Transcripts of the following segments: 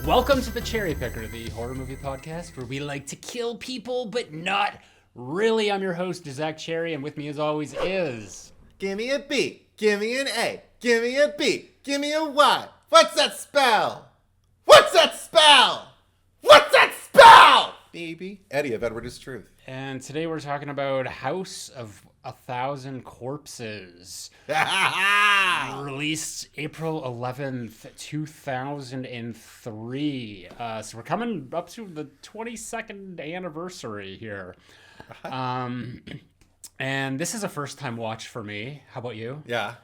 Welcome to the Cherry Picker, the horror movie podcast where we like to kill people, but not really. I'm your host, Zack Sheri, and with me as always is... Give me a B, give me an A, give me a B, give me a Y. What's that spell? What's that spell? What's that spell? Baby. Eddie of Edward is Truth. And today we're talking about House of 1,000 Corpses. Released April 11th, 2003. So we're coming up to the 22nd anniversary here. And this is a first-time watch for me. How about you? Yeah.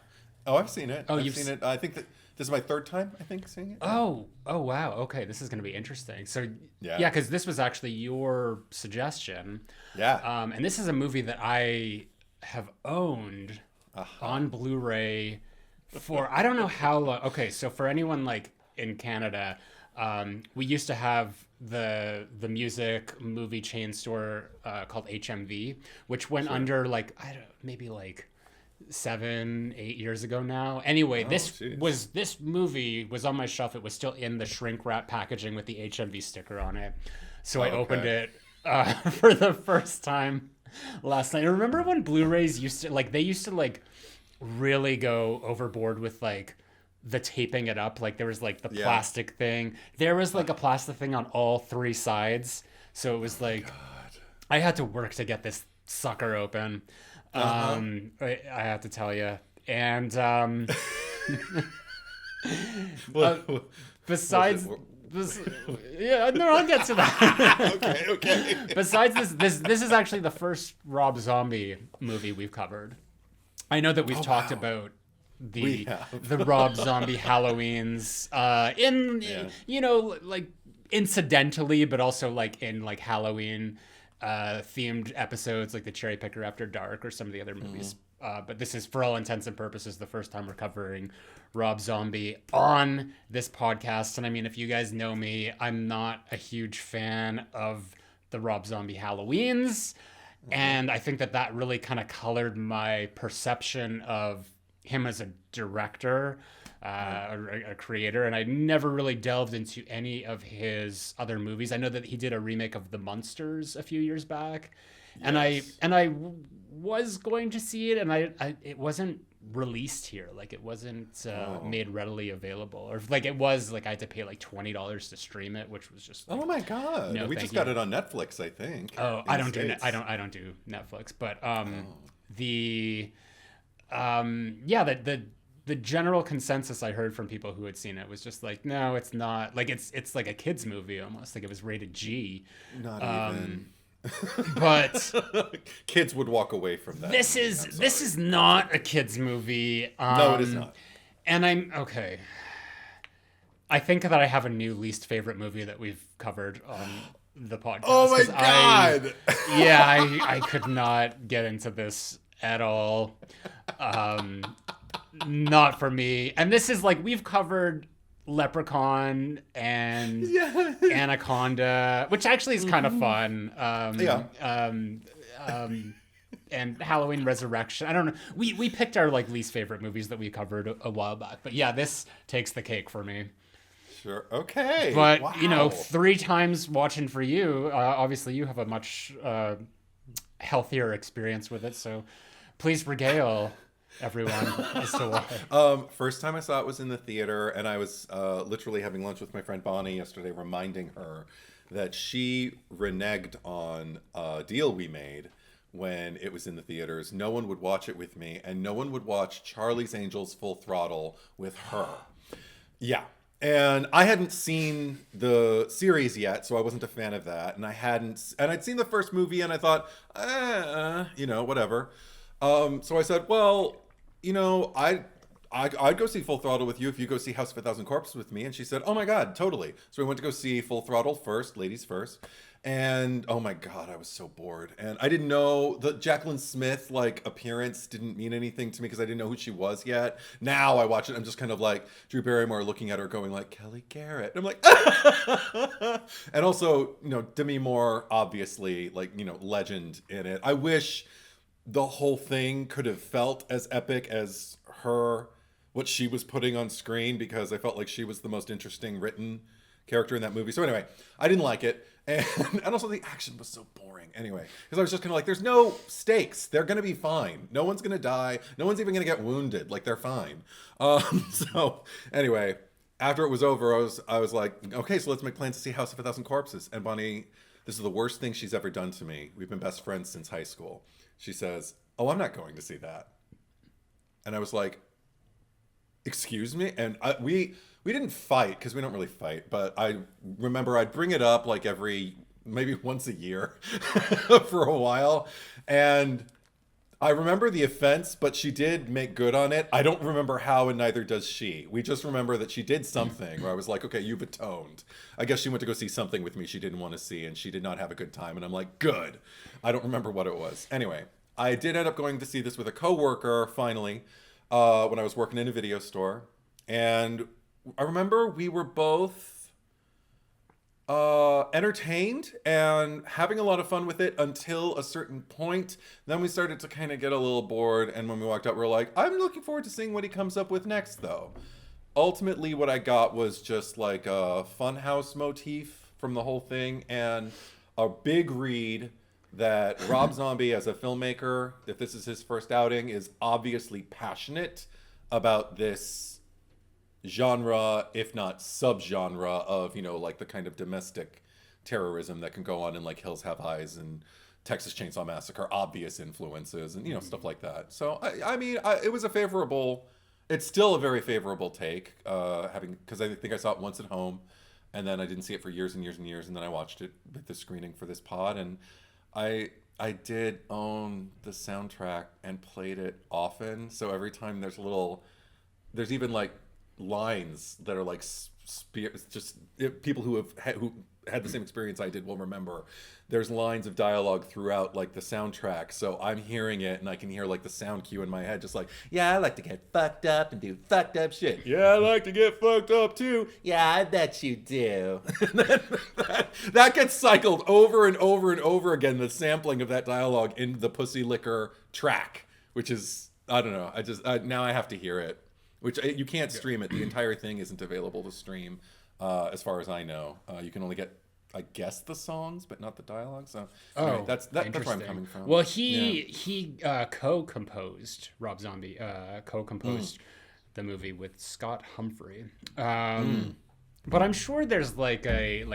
Oh, I've seen it. Oh, I've seen it. I think that this is my third time, seeing it. Oh, wow. Okay, this is going to be interesting. So, yeah, because this was actually your suggestion. Yeah. And this is a movie that I have owned on Blu-ray for I don't know how long. Okay, so for anyone like in Canada, we used to have the music movie chain store called HMV, which went under like I don't maybe like 7-8 years ago now. Anyway, this movie was on my shelf. It was still in the shrink wrap packaging with the HMV sticker on it. So I opened it for the first time last night. I remember when Blu-rays used to really go overboard with like the taping it up. Like there was like the plastic thing. There was like a plastic thing on all three sides. So it was like I had to work to get this sucker open. I have to tell you. And besides I'll get to that. okay. Besides this is actually the first Rob Zombie movie we've covered. I know that we've talked about the Rob Zombie Halloweens like incidentally, but also like in like Halloween themed episodes like the Cherry Picker After Dark or some of the other movies. But this is, for all intents and purposes, the first time we're covering Rob Zombie on this podcast. And I mean, if you guys know me, I'm not a huge fan of the Rob Zombie Halloweens. And I think that really kind of colored my perception of him as a director, a creator. And I never really delved into any of his other movies. I know that he did a remake of The Munsters a few years back. Yes. And I was going to see it, and it wasn't released here. Like it wasn't made readily available, or like it was like I had to pay like $20 to stream it, which was just like, oh my god! No, we just got it on Netflix, I think. Oh, I don't do Netflix, but the general consensus I heard from people who had seen it was just like, no, it's not. Like it's like a kids movie almost. Like it was rated G. Not even. But kids would walk away from that. This is not a kids movie. No, it is not. And I'm okay. I think that I have a new least favorite movie that we've covered on the podcast. Oh my god! I could not get into this at all. Not for me. And this is like we've covered Leprechaun and Anaconda, which actually is kind of fun. And Halloween Resurrection. I don't know. We picked our like least favorite movies that we covered a while back, but yeah, this takes the cake for me. Sure. Okay. But you know, 3 times watching for you. Obviously, you have a much healthier experience with it, so please regale everyone as to why. First time I saw it was in the theater, and I was literally having lunch with my friend Bonnie yesterday, reminding her that she reneged on a deal we made when it was in the theaters. No one would watch it with me, and no one would watch Charlie's Angels Full Throttle with her. Yeah. And I hadn't seen the series yet, so I wasn't a fan of that. And I'd seen the first movie, and I thought, whatever. So I said, well, I'd go see Full Throttle with you if you go see House of 1,000 Corpses with me. And she said, oh my God, totally. So we went to go see Full Throttle first, ladies first. And oh my God, I was so bored. And I didn't know the Jacqueline Smith appearance didn't mean anything to me because I didn't know who she was yet. Now I watch it, I'm just kind of like Drew Barrymore looking at her going like, Kelly Garrett. And I'm like, and also, Demi Moore, obviously, legend in it. I wish the whole thing could have felt as epic as what she was putting on screen, because I felt like she was the most interesting written character in that movie. So anyway, I didn't like it. And also the action was so boring anyway. Because I was just kind of like, there's no stakes. They're going to be fine. No one's going to die. No one's even going to get wounded. Like, they're fine. So anyway, after it was over, I was like, okay, so let's make plans to see House of a Thousand Corpses. And Bonnie, this is the worst thing she's ever done to me. We've been best friends since high school. She says, oh, I'm not going to see that. And I was like, excuse me? And we didn't fight, because we don't really fight, but I remember I'd bring it up like maybe once a year for a while. And I remember the offense, but she did make good on it. I don't remember how, and neither does she. We just remember that she did something where I was like, okay, you've atoned. I guess she went to go see something with me she didn't want to see, and she did not have a good time. And I'm like, good. I don't remember what it was. Anyway, I did end up going to see this with a coworker finally when I was working in a video store. And I remember we were both entertained and having a lot of fun with it until a certain point. Then we started to kind of get a little bored, and when we walked out, we were like, I'm looking forward to seeing what he comes up with next, though. Ultimately, what I got was just like a funhouse motif from the whole thing, and a big read that Rob Zombie, as a filmmaker, if this is his first outing, is obviously passionate about this genre, if not subgenre of, like the kind of domestic terrorism that can go on in like Hills Have Eyes and Texas Chainsaw Massacre, obvious influences and, stuff like that. So, I mean, it was it's still a very favorable take, because I think I saw it once at home, and then I didn't see it for years and years and years, and then I watched it with the screening for this pod, and I did own the soundtrack and played it often. So every time there's even like lines that are like people who had the same experience I did will remember. There's lines of dialogue throughout like the soundtrack, so I'm hearing it and I can hear like the sound cue in my head, just like, yeah, I like to get fucked up and do fucked up shit. Yeah, I like to get fucked up too. Yeah, I bet you do. that gets cycled over and over and over again, the sampling of that dialogue in the Pussy Liquor track, which is, I don't know, now I have to hear it. Which you can't stream it. The entire thing isn't available to stream, as far as I know. You can only get, I guess, the songs, but not the dialogue. So anyway, that's where I'm coming from. Well, he co-composed, Rob Zombie co-composed the movie with Scott Humphrey. But I'm sure there's like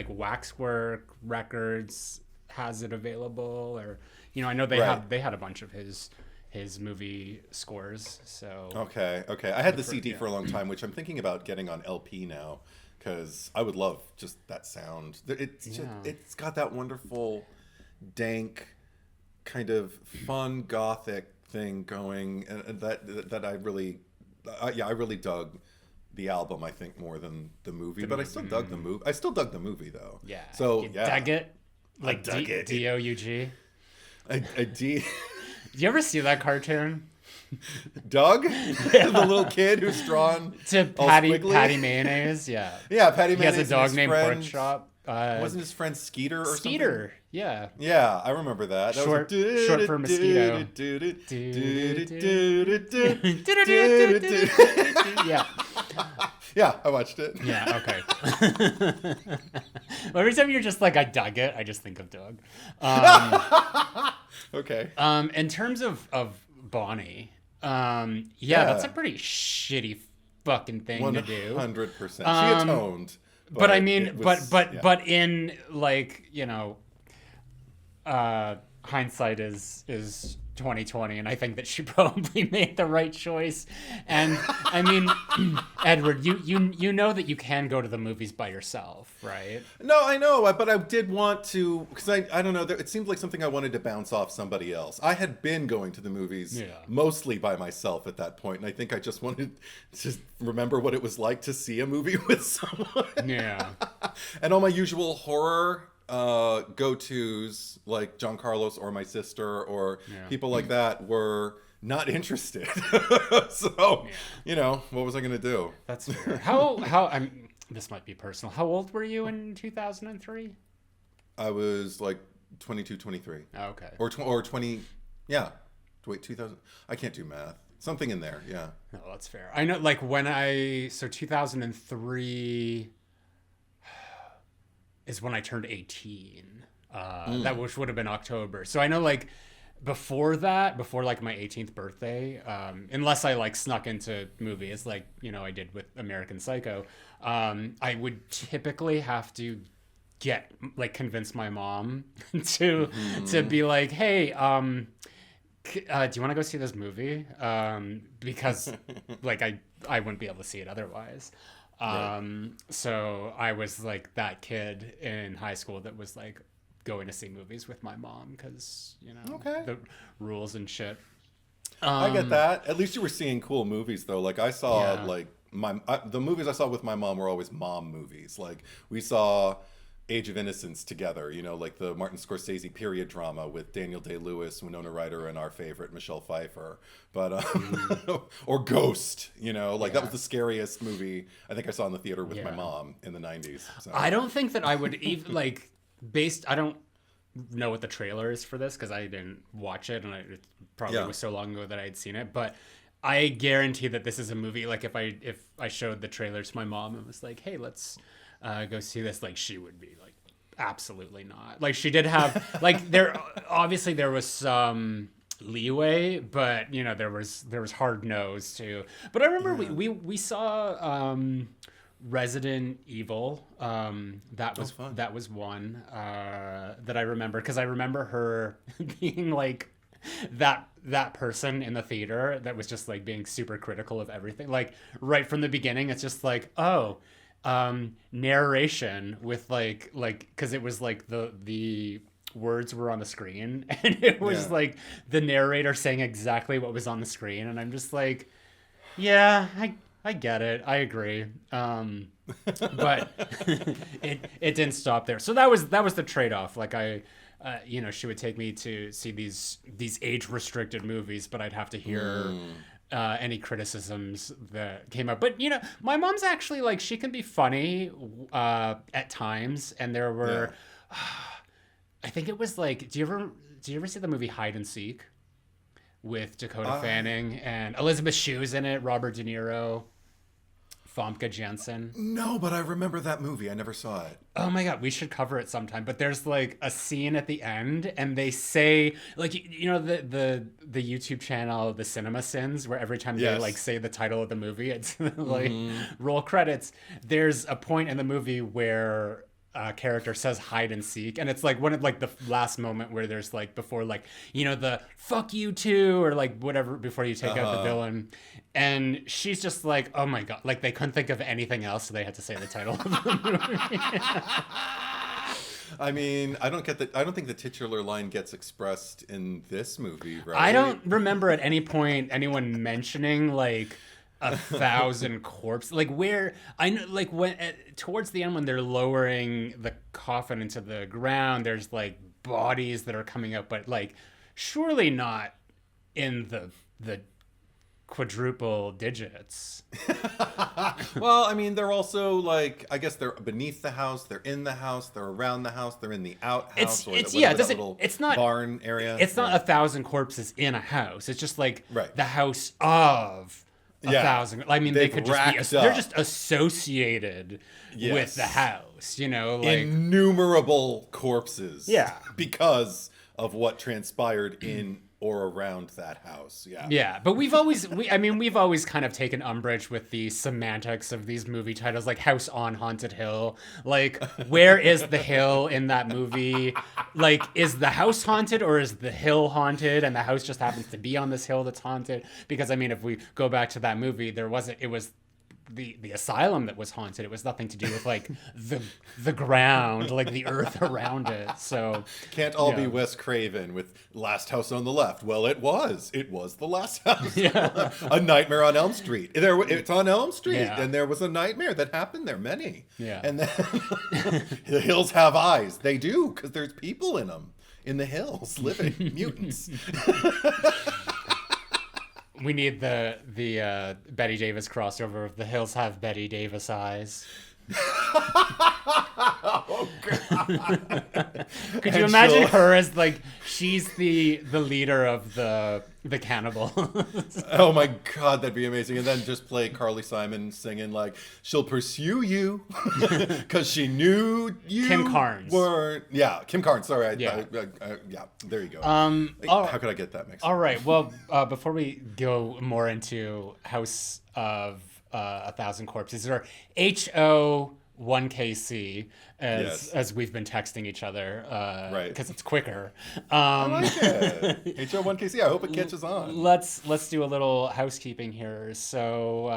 Waxwork Records has it available, or I know they had a bunch of his movie scores. So okay, I had the CD for a long time, which I'm thinking about getting on LP now, because I would love just that sound. It's got that wonderful dank kind of fun gothic thing going, and that I really dug the album, I think, more than the movie. But I still dug the movie. I still dug the movie though. Yeah. So dug it, like DOUG. I did. Did you ever see that cartoon? Doug? The little kid who's drawn to Patty Mayonnaise, yeah. Yeah, Patty Mayonnaise. He has a dog named Pork Chop. Wasn't his friend Skeeter or something? Skeeter, yeah. Yeah, I remember that. Short for mosquito. Yeah. Yeah, I watched it. Yeah, okay. Well, every time you're just like, I dug it, I just think of Doug. Okay. In terms of Bonnie, that's a pretty shitty fucking thing to do. 100%. She atoned. But I mean, but in like, hindsight is 2020, and I think that she probably made the right choice. And I mean, Edward, you know that you can go to the movies by yourself, right? No, I know, but I did want to, because I don't know, it seemed like something I wanted to bounce off somebody else. I had been going to the movies mostly by myself at that point, and I think I just wanted to remember what it was like to see a movie with someone. Yeah. And all my usual horror go-tos, like John Carlos or my sister or people like that, were not interested. So, what was I going to do? That's fair. How this might be personal. How old were you in 2003? I was like 22, 23. Oh, okay. Or 20, yeah. Wait, 2000. I can't do math. Something in there, yeah. No, that's fair. I know, like, so 2003... is when I turned 18. That which would have been October. So I know like before like my 18th birthday, unless I like snuck into movies like, you know, I did with American Psycho, I would typically have to convince my mom to be like, hey, do you want to go see this movie? Because like I wouldn't be able to see it otherwise. So I was like that kid in high school that was like going to see movies with my mom because, you know, the rules and shit. I get that. At least you were seeing cool movies though. Like I saw like the movies I saw with my mom were always mom movies. Like we saw Age of Innocence together, you know, like the Martin Scorsese period drama with Daniel Day-Lewis, Winona Ryder, and our favorite Michelle Pfeiffer. But or Ghost, you know, like that was the scariest movie I think I saw in the theater with my mom in the 90s. So. I don't think that I would even like I don't know what the trailer is for this because I didn't watch it and it probably was so long ago that I had seen it, but I guarantee that this is a movie like if I showed the trailer to my mom and was like, hey, let's go see this, like she would be like, absolutely not. Like she did have like there was some leeway, but you know there was hard no's too. But I remember we saw Resident Evil. That was one that I remember because I remember her being like that person in the theater that was just like being super critical of everything. Like right from the beginning, it's just like, oh, narration with like because it was like the words were on the screen and it was like the narrator saying exactly what was on the screen, and I'm just like, yeah, I get it, I agree, but it didn't stop there. So that was the trade-off. Like I you know, she would take me to see these age restricted movies, but I'd have to hear any criticisms that came up. But you know, my mom's actually like, she can be funny at times, and there were I think it was like, do you ever see the movie Hide and Seek with Dakota Fanning and Elizabeth Shue's in it, Robert De Niro, Famke Janssen? No, but I remember that movie. I never saw it. Oh my god, we should cover it sometime. But there's like a scene at the end, and they say like, you know, the YouTube channel The Cinema Sins, where every time they like say the title of the movie, it's like roll credits. There's a point in the movie where a character says hide and seek, and it's like one of like the last moment where there's like before like, you know, the fuck you too or like whatever before you take out the villain, and she's just like, oh my god, like they couldn't think of anything else, so they had to say the title of the movie. I mean, I don't think the titular line gets expressed in this movie, right? I don't remember at any point anyone mentioning like 1,000 corpses. Like where I know, like when towards the end when they're lowering the coffin into the ground, there's like bodies that are coming up, but like surely not in the quadruple digits. Well, I mean, they're also like, I guess they're beneath the house, they're in the house, they're around the house, they're in the outhouse, it's not barn area. It's not 1,000 corpses in a house. It's just like right. the house of 1,000. I mean, they could just be, they're just associated with the house, you know, like innumerable corpses. Yeah. Because of what transpired in or around that house. Yeah, but we've always kind of taken umbrage with the semantics of these movie titles, like House on Haunted Hill. Like, where is the hill in that movie? Like, is the house haunted or is the hill haunted, and the house just happens to be on this hill that's haunted? Because I mean, if we go back to that movie, it was the asylum that was haunted. It was nothing to do with like the ground, like the earth around it. So can't all be Wes Craven with Last House on the Left. Well, it was the last house. Yeah. A Nightmare on Elm Street. It's on Elm Street, and there was a nightmare that happened there. Many. Yeah. And then the hills have eyes. They do, because there's people in them, in the hills, living mutants. We need the Betty Davis crossover of The Hills Have Betty Davis Eyes. Oh god! Could you imagine her as like she's the leader of the cannibal? Oh my god, that'd be amazing! And then just play Carly Simon singing like she'll pursue you because she knew you. Kim Carnes. Weren't. Yeah, Kim Carnes. Sorry. Yeah. Yeah. There you go. How could I get that mixed? All right. Well, before we go more into House of 1,000 Corpses, or HO1KC, as we've been texting each other, right? Because it's quicker. I like it. HO1KC. I hope it catches on. Let's do a little housekeeping here. So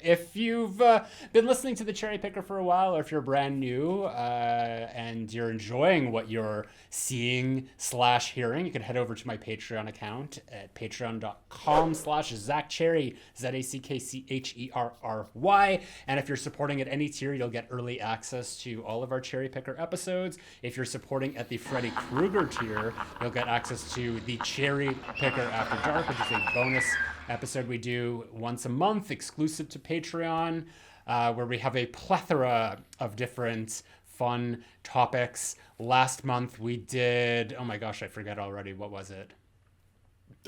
if you've been listening to the Cherry Picker for a while, or if you're brand new and you're enjoying what you're seeing/hearing, you can head over to my Patreon account at patreon.com/ZackCherry, ZackCherry. And if you're supporting at any tier, you'll get early access to all of our Cherry Picker episodes. If you're supporting at the Freddy Krueger tier, you'll get access to the Cherry Picker After Dark, which is a bonus episode we do once a month, exclusive to Patreon, where we have a plethora of different fun topics. Last month we did, oh my gosh, I forget already. What was it?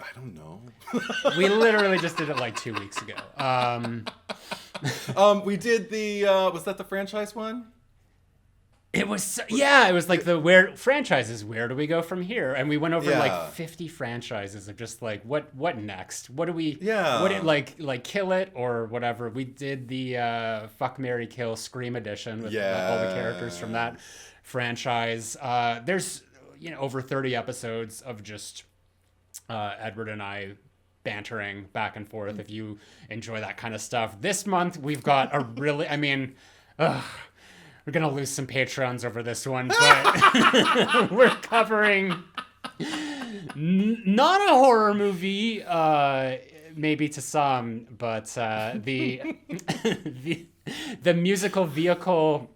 I don't know. We literally just did it like 2 weeks ago. We did the, was that the franchise one? It was, yeah, it was like the where franchises, where do we go from here? And we went over like 50 franchises of just like, what next? What do we, like kill it or whatever. We did the Fuck, Marry, Kill Scream edition with all the characters from that franchise. There's, over 30 episodes of just Edward and I bantering back and forth if you enjoy that kind of stuff. This month we've got a really, we're going to lose some Patrons over this one, but we're covering not a horror movie, maybe to some, but the musical vehicle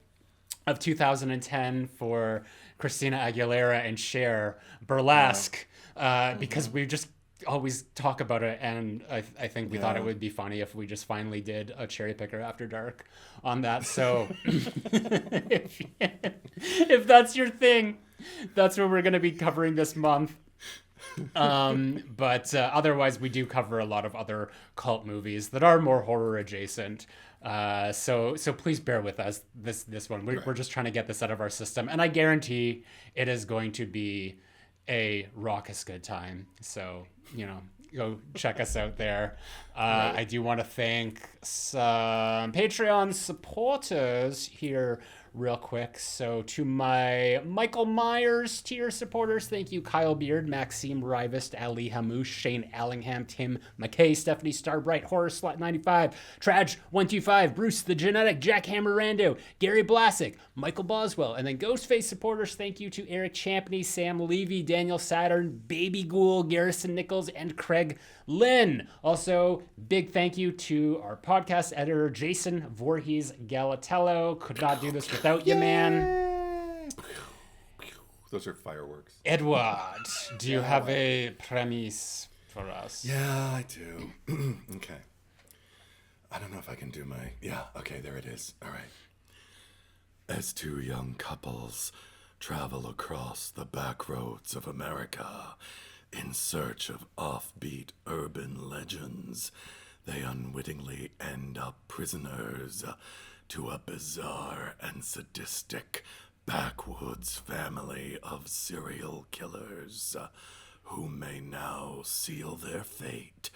of 2010 for Christina Aguilera and Cher, Burlesque, because we just always talk about it, and I think we thought it would be funny if we just finally did a Cherry Picker After Dark on that. So if that's your thing, that's what we're going to be covering this month. But otherwise we do cover a lot of other cult movies that are more horror adjacent. So please bear with us this one. We're just trying to get this out of our system, and I guarantee it is going to be a raucous good time. So, go check us out there. I do want to thank some Patreon supporters here real quick. So to my Michael Myers tier supporters, thank you Kyle Beard, Maxime Rivest, Ali Hamouche, Shane Allingham, Tim McKay, Stephanie Starbright, Horror Slut 95, Traj 125, Bruce the Genetic, Jack Hammerando, Gary Blasick, Michael Boswell, and then Ghostface supporters, thank you to Eric Champney, Sam Levy, Daniel Saturn, Baby Ghoul, Garrison Nichols, and Craig Lynn. Also, big thank you to our podcast editor, Jason Voorhees Gallotello. Could not do this without you, man. Those are fireworks. Edward, do you have a premise for us? Yeah, I do. Okay. I don't know if I can do my... Yeah, okay, there it is. All right. As two young couples travel across the back roads of America in search of offbeat urban legends, they unwittingly end up prisoners to a bizarre and sadistic backwoods family of serial killers who may now seal their fate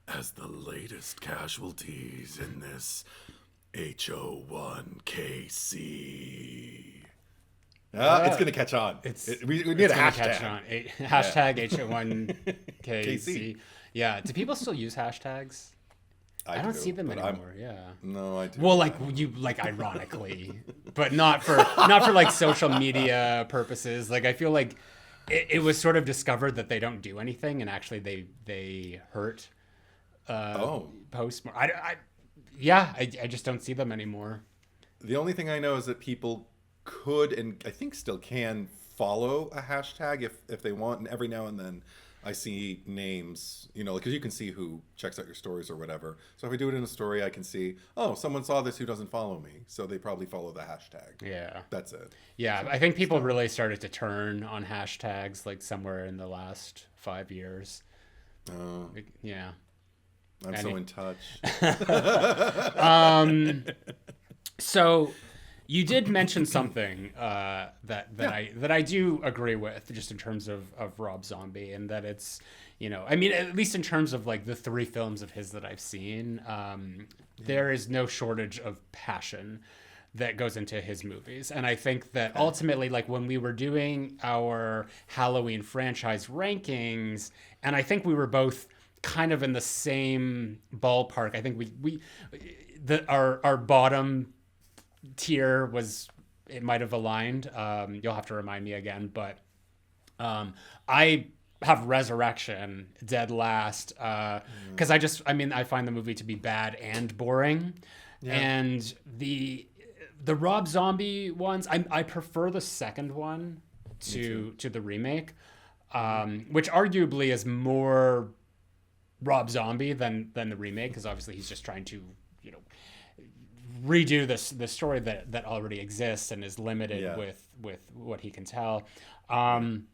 as the latest casualties in this HO1KC. It's going to catch on. We need a hashtag. Catch on. Hashtag HO1KC. Yeah. Do people still use hashtags? I don't see them anymore. No, I do. Well, like ironically, but not for like social media purposes. Like I feel like it was sort of discovered that they don't do anything, and actually they hurt posts more. I just don't see them anymore. The only thing I know is that people could, and I think still can, follow a hashtag if they want, and every now and then I see names, you know, because you can see who checks out your stories or whatever. So if I do it in a story, I can see, oh, someone saw this who doesn't follow me. So they probably follow the hashtag. Yeah. That's it. Yeah, I think people really started to turn on hashtags like somewhere in the last 5 years. Oh. Yeah. I'm so in touch. So you did mention something that I do agree with, just in terms of Rob Zombie, and that it's, you know, I mean, at least in terms of like the 3 films of his that I've seen, there is no shortage of passion that goes into his movies. And I think that ultimately, like when we were doing our Halloween franchise rankings, and I think we were both kind of in the same ballpark. I think our bottom tier was, it might have aligned. You'll have to remind me again, but I have Resurrection dead last because I find the movie to be bad and boring. Yeah. And the Rob Zombie ones, I prefer the second one to the remake, which arguably is more Rob Zombie than the remake, because obviously he's just trying to, you know, redo the story that already exists and is limited with what he can tell. And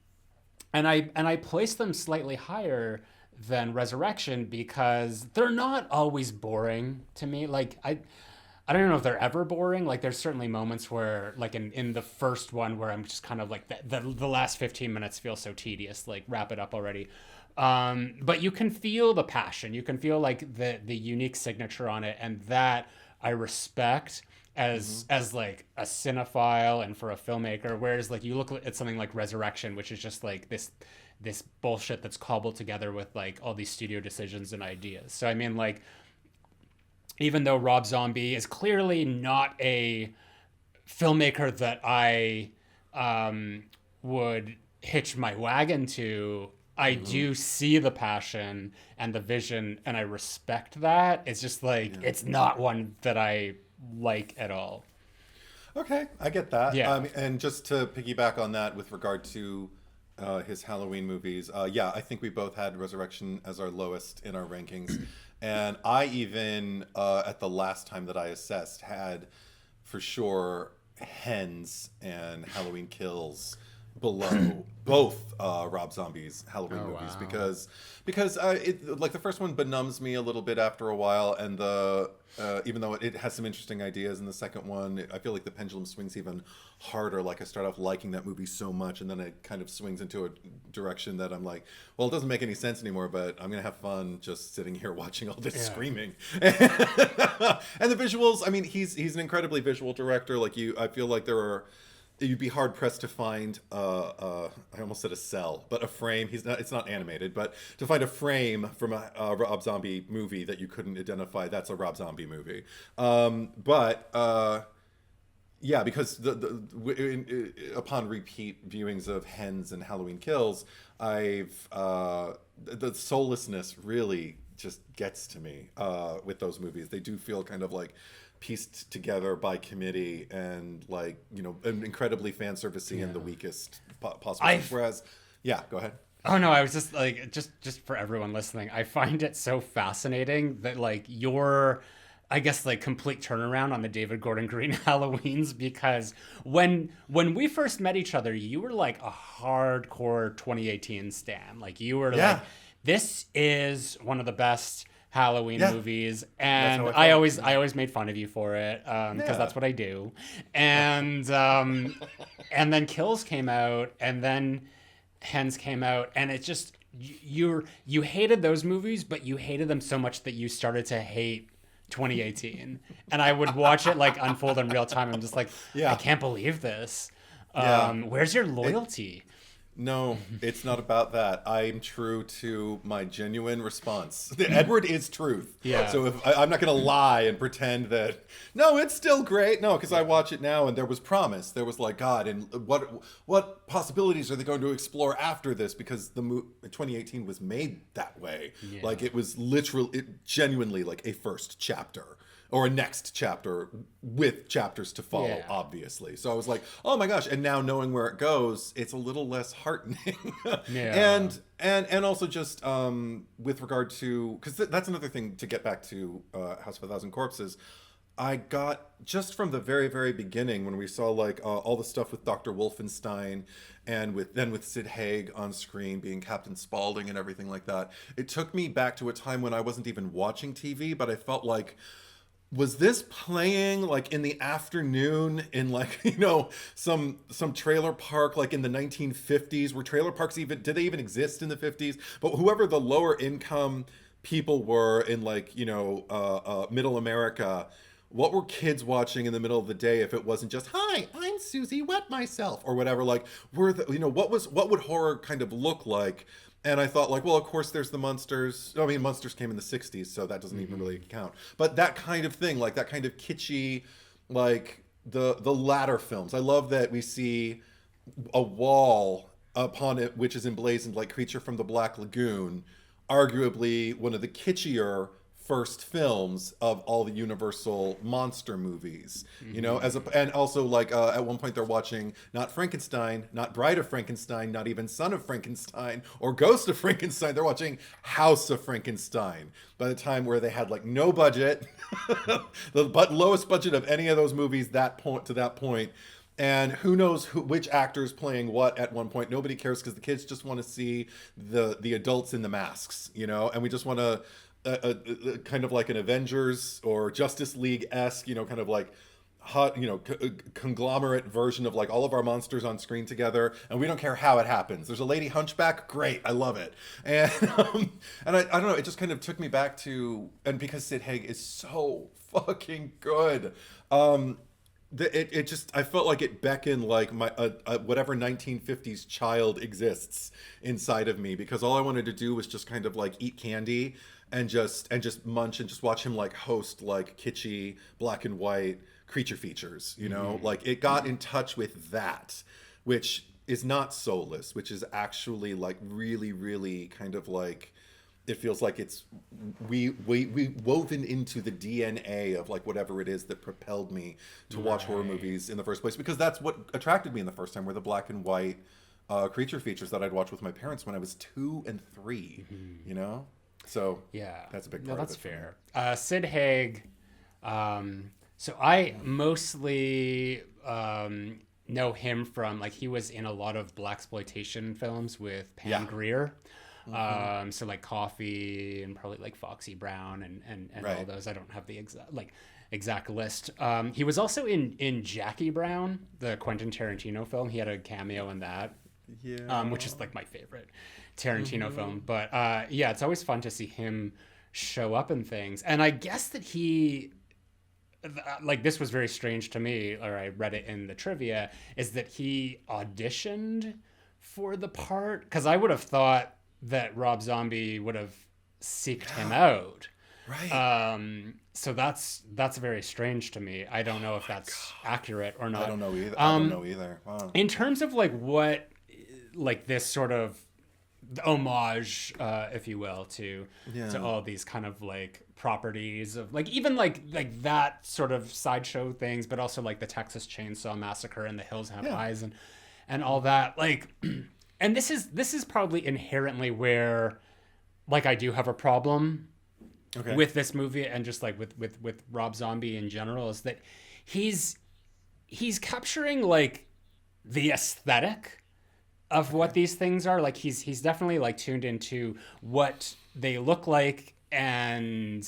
I place them slightly higher than Resurrection because they're not always boring to me. Like I don't know if they're ever boring. Like there's certainly moments where, like in the first one, where I'm just kind of like the last 15 minutes feel so tedious. Like wrap it up already. But you can feel the passion. You can feel like the unique signature on it, and that I respect as like a cinephile and for a filmmaker. Whereas like you look at something like Resurrection, which is just like this bullshit that's cobbled together with like all these studio decisions and ideas. So I mean, like, even though Rob Zombie is clearly not a filmmaker that I would hitch my wagon to, I do see the passion and the vision, and I respect that. It's just like, it's not one that I like at all. Okay, I get that. Yeah. And just to piggyback on that with regard to his Halloween movies, I think we both had Resurrection as our lowest in our rankings. And I even, at the last time that I assessed, had for sure Hens and Halloween Kills below both Rob Zombie's Halloween movies. Wow. because it, like, the first one benumbs me a little bit after a while, and the even though it has some interesting ideas in the second one, I feel like the pendulum swings even harder. Like I start off liking that movie so much, and then it kind of swings into a direction that I'm like, well, it doesn't make any sense anymore, but I'm gonna have fun just sitting here watching all this screaming. And the visuals, I mean, he's an incredibly visual director. Like I feel like you'd be hard pressed to find I almost said a cell, but a frame. It's not animated, but to find a frame from a Rob Zombie movie that you couldn't identify, that's a Rob Zombie movie. Because upon repeat viewings of Hens and Halloween Kills, the soullessness really just gets to me with those movies. They do feel kind of like pieced together by committee, and like, you know, incredibly fan servicey in the weakest possible sense. Whereas, go ahead. Oh no, I was just like, just for everyone listening, I find it so fascinating that like your, I guess, like, complete turnaround on the David Gordon Green Halloweens, because when we first met each other, you were like a hardcore 2018 stan. Like you were like, this is one of the best Halloween movies, and I always made fun of you for it because that's what I do. And and then Kills came out, and then Hens came out, and it just, you hated those movies, but you hated them so much that you started to hate 2018. And I would watch it like unfold in real time. I'm just like, I can't believe this. Where's your loyalty? No, it's not about that. I'm true to my genuine response. Edward is truth. Yeah. So if I'm not going to lie and pretend that, no, it's still great. No, because I watch it now, and there was promise. There was like, God, and what possibilities are they going to explore after this? Because 2018 was made that way. Yeah. Like it was genuinely like a first chapter. or a next chapter with chapters to follow, obviously. So I was like, oh my gosh. And now knowing where it goes, it's a little less heartening. And also just with regard to, because that's another thing to get back to House of a Thousand Corpses. I got, just from the very, very beginning, when we saw like all the stuff with Dr. Wolfenstein and with Sid Haig on screen being Captain Spaulding and everything like that, it took me back to a time when I wasn't even watching TV, but I felt like, was this playing like in the afternoon in like, you know, some trailer park like in the 1950s? Were trailer parks did they even exist in the 50s? But whoever the lower income people were in like, you know, middle America, what were kids watching in the middle of the day if it wasn't just, hi, I'm Susie Wet Myself, or whatever? Like, what would horror kind of look like? And I thought, like, well, of course there's the Munsters. I mean, Munsters came in the 60s, so that doesn't even really count. But that kind of thing, like that kind of kitschy, like the latter films. I love that we see a wall upon it which is emblazoned like Creature from the Black Lagoon, arguably one of the kitschier first films of all the Universal monster movies, you know, and also like at one point they're watching not Frankenstein, not Bride of Frankenstein, not even Son of Frankenstein or Ghost of Frankenstein. They're watching House of Frankenstein by the time where they had like no budget, the lowest budget of any of those movies to that point. And who knows which actor's playing what at one point. Nobody cares because the kids just want to see the adults in the masks, you know, and we just want to kind of like an Avengers or Justice League-esque, you know, kind of like hot, you know, conglomerate version of like all of our monsters on screen together, and we don't care how it happens. There's a lady hunchback, great, I love it. And and I don't know, it just kind of took me back to, and because Sid Haig is so fucking good, it just, I felt like it beckoned like my whatever 1950s child exists inside of me, because all I wanted to do was just kind of like eat candy and just munch and just watch him like host like kitschy black and white creature features, you know. Like it got in touch with that, which is not soulless, which is actually like really, really kind of like, it feels like it's we woven into the DNA of like whatever it is that propelled me to watch horror movies in the first place, because that's what attracted me in the first time, were the black and white creature features that I'd watch with my parents when I was 2 and 3, you know. So yeah, that's a big part of it. That's fair. Sid Haig. So I mostly know him from, like, he was in a lot of blaxploitation films with Pam Grier. So like Coffee and probably like Foxy Brown and all those. I don't have the exact list. He was also in Jackie Brown, the Quentin Tarantino film. He had a cameo in that. Which is like my favorite Tarantino film. But yeah, it's always fun to see him show up in things. And I guess that he, like, this was very strange to me, or I read it in the trivia, is that he auditioned for the part, because I would have thought that Rob Zombie would have seeked him out. Right. So that's very strange to me. I don't know if that's accurate or not. I don't know either. I don't know either. Wow. In terms of like what, like this sort of homage, if you will, to all these kind of like properties of like, even like that sort of sideshow things, but also like the Texas Chainsaw Massacre and The Hills Have Eyes and all that. Like, and this is probably inherently where, like, I do have a problem with this movie, and just like with Rob Zombie in general, is that he's capturing like the aesthetic of what these things are. Like he's definitely like tuned into what they look like and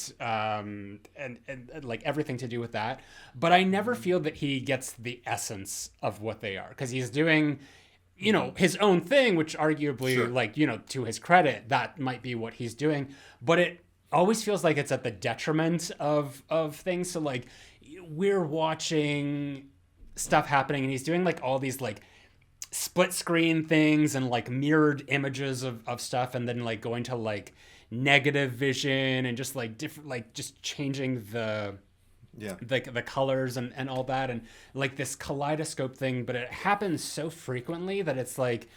like everything to do with that. But I never feel that he gets the essence of what they are, because he's doing, you know, his own thing, which arguably, like, you know, to his credit, that might be what he's doing. But it always feels like it's at the detriment of things. So like we're watching stuff happening and he's doing like all these like split screen things and like mirrored images of stuff, and then like going to like negative vision and just like different, like just changing the colors and all that, and like this kaleidoscope thing. But it happens so frequently that it's like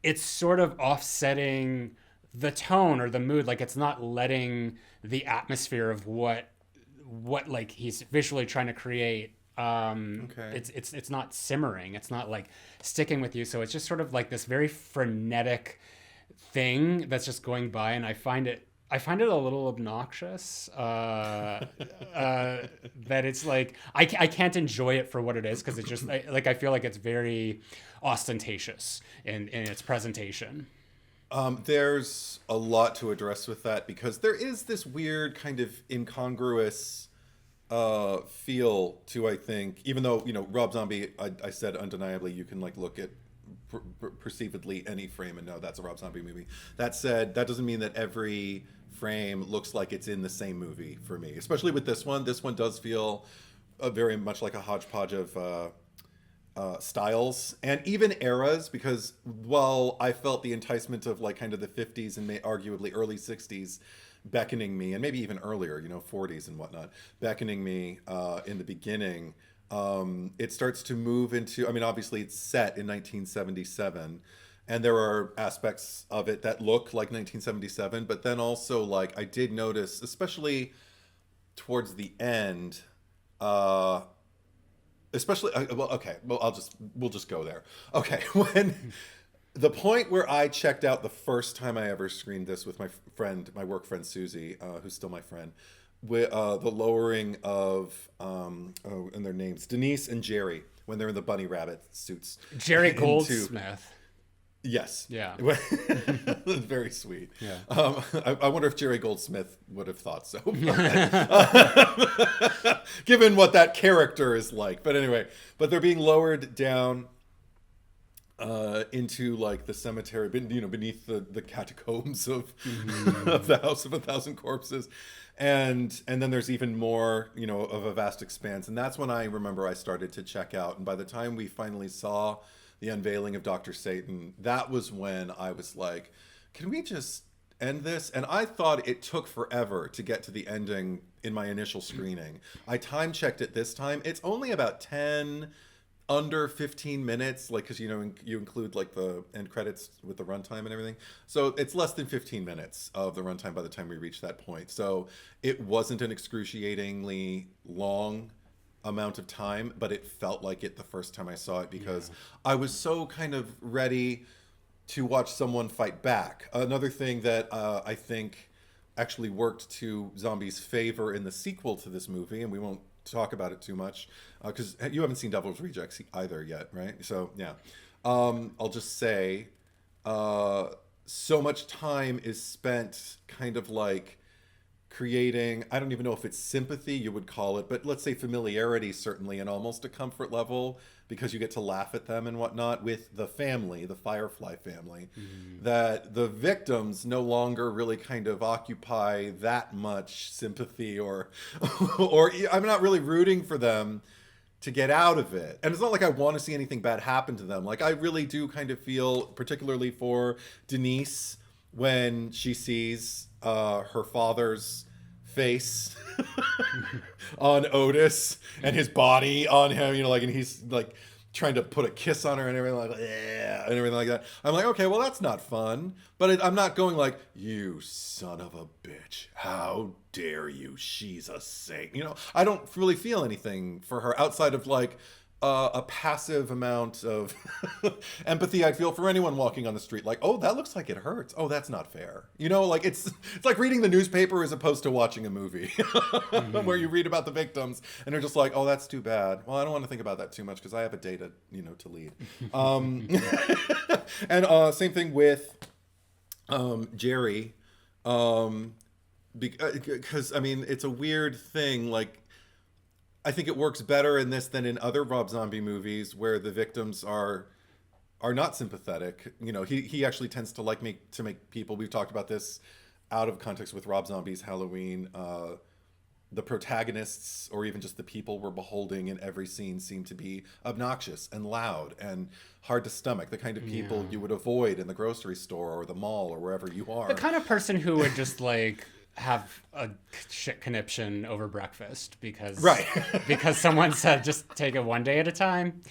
it's sort of offsetting the tone or the mood. Like it's not letting the atmosphere of what what like he's visually trying to create. It's not simmering. It's not like sticking with you. So it's just sort of like this very frenetic thing that's just going by, and I find it a little obnoxious. That it's like I can't enjoy it for what it is, because it's just I feel like it's very ostentatious in its presentation. There's a lot to address with that, because there is this weird kind of incongruous feel to, I think, even though, you know, Rob Zombie, I said undeniably you can like look at perceivedly any frame and know that's a Rob Zombie movie. That said, that doesn't mean that every frame looks like it's in the same movie for me, especially with this one. This one does feel very much like a hodgepodge of styles and even eras, because while I felt the enticement of like kind of the 50s and arguably early 60s beckoning me, and maybe even earlier, you know, 40s and whatnot, beckoning me in the beginning, it starts to move into, I mean, obviously it's set in 1977, and there are aspects of it that look like 1977, but then also like I did notice, especially towards the end, especially we'll just go there. Okay, when the point where I checked out the first time I ever screened this with my work friend Susie, who's still my friend, with the lowering of and their names, Denise and Jerry, when they're in the bunny rabbit suits. Jerry Goldsmith. Yes. Yeah. Very sweet. Yeah. I wonder if Jerry Goldsmith would have thought so. Given what that character is like. But anyway, they're being lowered down into like the cemetery, you know, beneath the catacombs of of the House of 1,000 Corpses. And then there's even more, you know, of a vast expanse. And that's when I remember I started to check out. And by the time we finally saw the unveiling of Dr. Satan, that was when I was like, can we just end this? And I thought it took forever to get to the ending in my initial screening. I time checked it this time. It's only about 10, under 15 minutes, like, because, you know, you include like the end credits with the runtime and everything. So it's less than 15 minutes of the runtime by the time we reach that point. So it wasn't an excruciatingly long amount of time, but it felt like it the first time I saw it, because I was so kind of ready to watch someone fight back. Another thing that I think actually worked to Zombie's favor in the sequel to this movie, and we won't talk about it too much because you haven't seen Devil's Rejects either yet, right? So yeah, I'll just say so much time is spent kind of like creating, I don't even know if it's sympathy you would call it, but let's say familiarity, certainly, and almost a comfort level, because you get to laugh at them and whatnot, with the family, the Firefly family, that the victims no longer really kind of occupy that much sympathy or I'm not really rooting for them to get out of it. And it's not like I want to see anything bad happen to them. Like, I really do kind of feel, particularly for Denise, when she sees her father's face on Otis and his body on him, you know, like, and he's like trying to put a kiss on her and everything like, yeah, and everything like that. I'm like, okay, well, that's not fun. But I'm not going like, you son of a bitch, how dare you? She's a saint. You know, I don't really feel anything for her outside of like a passive amount of empathy I'd feel for anyone walking on the street. Like, oh, that looks like it hurts. Oh, that's not fair. You know, like it's like reading the newspaper as opposed to watching a movie where you read about the victims and they're just like, oh, that's too bad. Well, I don't want to think about that too much because I have a day to, you know, to lead. And same thing with Jerry, because I mean, it's a weird thing. Like, I think it works better in this than in other Rob Zombie movies where the victims are not sympathetic. You know, he actually tends to make people, we've talked about this out of context with Rob Zombie's Halloween, the protagonists or even just the people we're beholding in every scene seem to be obnoxious and loud and hard to stomach, the kind of people you would avoid in the grocery store or the mall or wherever you are. The kind of person who would just like have a shit conniption over breakfast because someone said just take it one day at a time.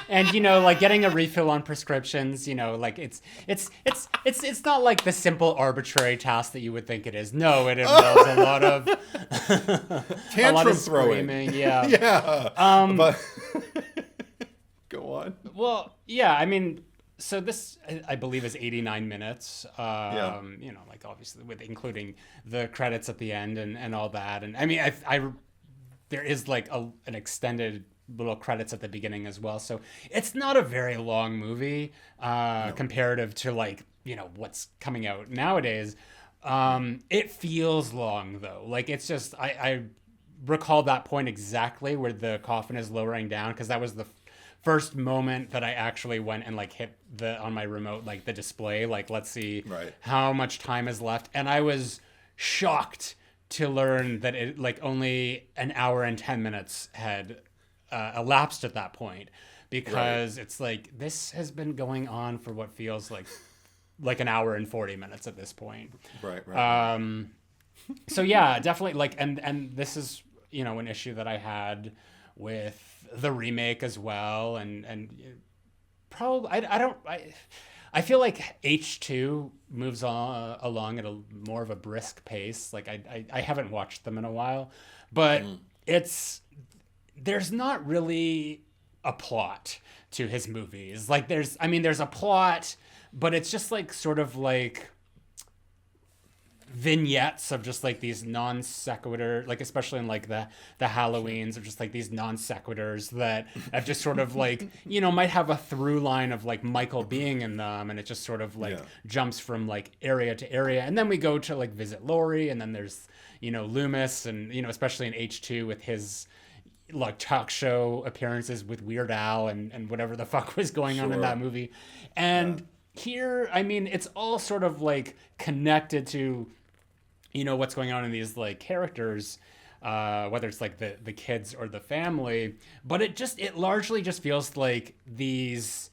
And like getting a refill on prescriptions, like it's not like the simple arbitrary task that you would think it is. No, it involves a lot of tantrum a lot of throwing. Screaming. Yeah. Yeah. But go on. Well, yeah, I mean, so this, I believe, is 89 minutes. Like obviously with including the credits at the end and all that. And I mean, there is like an extended little credits at the beginning as well. So it's not a very long movie comparative to like, what's coming out nowadays. It feels long though. Like it's just, I recall that point exactly where the coffin is lowering down, because that was the first moment that I actually went and like hit on my remote, like the display, like let's see how much time is left. And I was shocked to learn that it like only an hour and 10 minutes had elapsed at that point, because it's like this has been going on for what feels like an hour and 40 minutes at this point. So yeah, definitely like, and this is an issue that I had with the remake as well, and probably I feel like H2 moves along at a more of a brisk pace. Like I haven't watched them in a while, but there's not really a plot to his movies. Like there's a plot, but it's just like sort of like vignettes of just like these non sequitur, like especially in like the Halloweens, of just like these non sequiturs that have just sort of like might have a through line of like Michael being in them, and it just sort of like jumps from like area to area, and then we go to like visit Laurie, and then there's Loomis, and especially in H2 with his like talk show appearances with Weird Al and whatever the fuck was going on in that movie. And here, I mean, it's all sort of like connected to what's going on in these like characters, whether it's like the kids or the family, but it largely just feels like these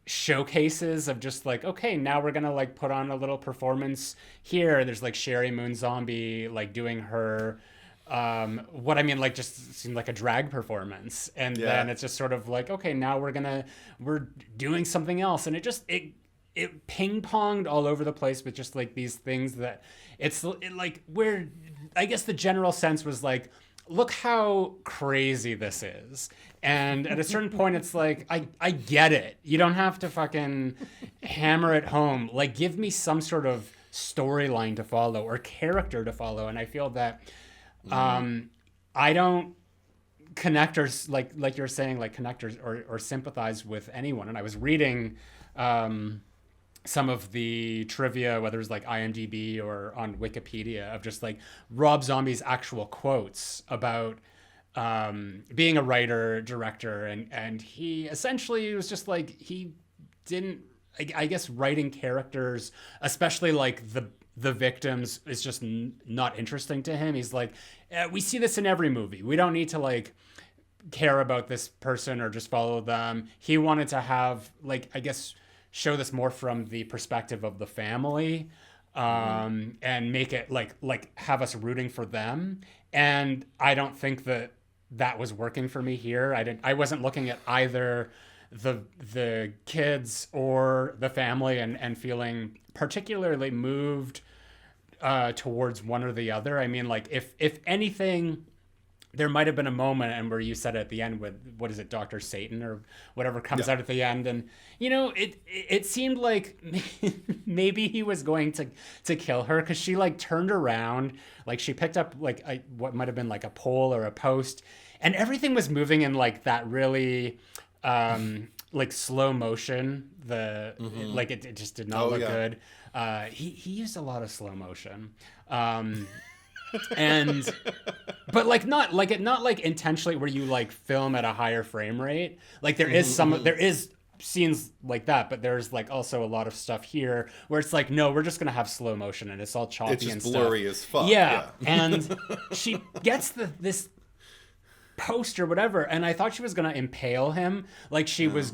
showcases of just like, okay, now we're gonna like put on a little performance here. There's like Sheri Moon Zombie like doing her what I mean, like, just seemed like a drag performance, and then it's just sort of like, okay, now we're doing something else, and it ping-ponged all over the place with just like these things that like where I guess the general sense was like, look how crazy this is. And at a certain point, it's like, I get it. You don't have to fucking hammer it home. Like, give me some sort of storyline to follow or character to follow. And I feel that I don't connect or like you're saying, like connect or sympathize with anyone. And I was reading some of the trivia, whether it's like IMDb or on Wikipedia, of just like Rob Zombie's actual quotes about being a writer, director, and he essentially was just like, he didn't, I guess writing characters, especially like the victims, is just not interesting to him. He's like, we see this in every movie. We don't need to like care about this person or just follow them. He wanted to have like, I guess, show this more from the perspective of the family, and make it like have us rooting for them. And I don't think that was working for me here. I wasn't looking at either the kids or the family and feeling particularly moved towards one or the other. I mean, like if anything, there might have been a moment, and where you said at the end with, what is it, Dr. Satan or whatever comes out at the end, and it seemed like maybe he was going to kill her, because she like turned around, like she picked up like what might have been like a pole or a post, and everything was moving in like that really like slow motion. Like it just did not look good. He used a lot of slow motion. And but like not like intentionally, where you like film at a higher frame rate. Like there is scenes like that, but there's like also a lot of stuff here where it's like, no, we're just gonna have slow motion and it's all choppy, it's just and blurry stuff. As fuck. Yeah. And she gets this post or whatever, and I thought she was gonna impale him. Like she was,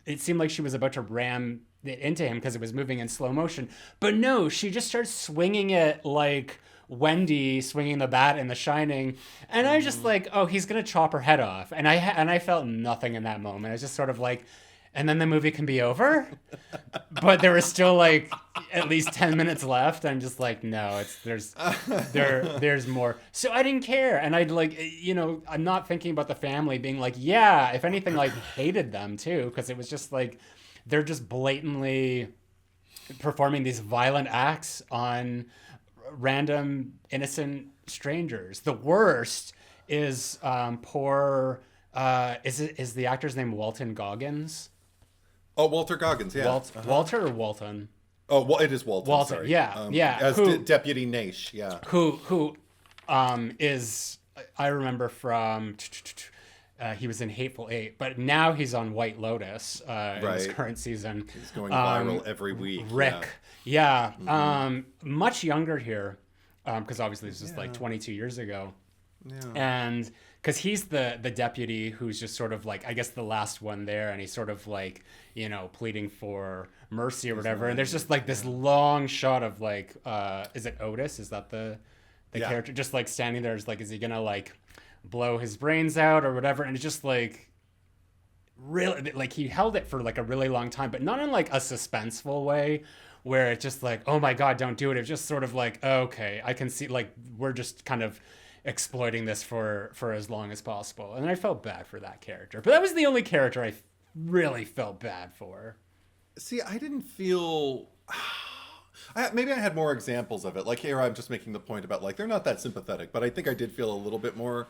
it seemed like she was about to ram it into him because it was moving in slow motion. But no, she just starts swinging it like Wendy swinging the bat in The Shining, and I was just like, oh, he's gonna chop her head off, and I felt nothing in that moment. I was just sort of like, and then the movie can be over, but there was still like at least 10 minutes left. I'm just like, no, there's more. So I didn't care, and I'd like, I'm not thinking about the family being like, yeah, if anything, like hated them too, because it was just like they're just blatantly performing these violent acts on random innocent strangers. The worst is is the actor's name Walton Goggins? Oh, Walter Goggins, yeah. Walter or Walton? Oh, well, it is Walton. Walton, sorry. yeah. As Deputy Naish, yeah. Who is, I remember from, he was in Hateful Eight, but now he's on White Lotus in this current season. He's going viral every week. Rick, yeah. Much younger here, because obviously this was like 22 years ago. Yeah. And because he's the deputy who's just sort of like, I guess, the last one there, and he's sort of like, pleading for mercy or whatever. And there's just like this long shot of like, is it Otis? Is that the character? Just like standing there, is like, is he gonna like blow his brains out or whatever? And it's just like, really, like he held it for like a really long time, but not in like a suspenseful way where it's just like, oh my God, don't do it. It's just sort of like, okay, I can see, like, we're just kind of exploiting this for as long as possible. And I felt bad for that character, but that was the only character I really felt bad for. See, I didn't feel maybe I had more examples of it. Like here, I'm just making the point about like they're not that sympathetic, but I think I did feel a little bit more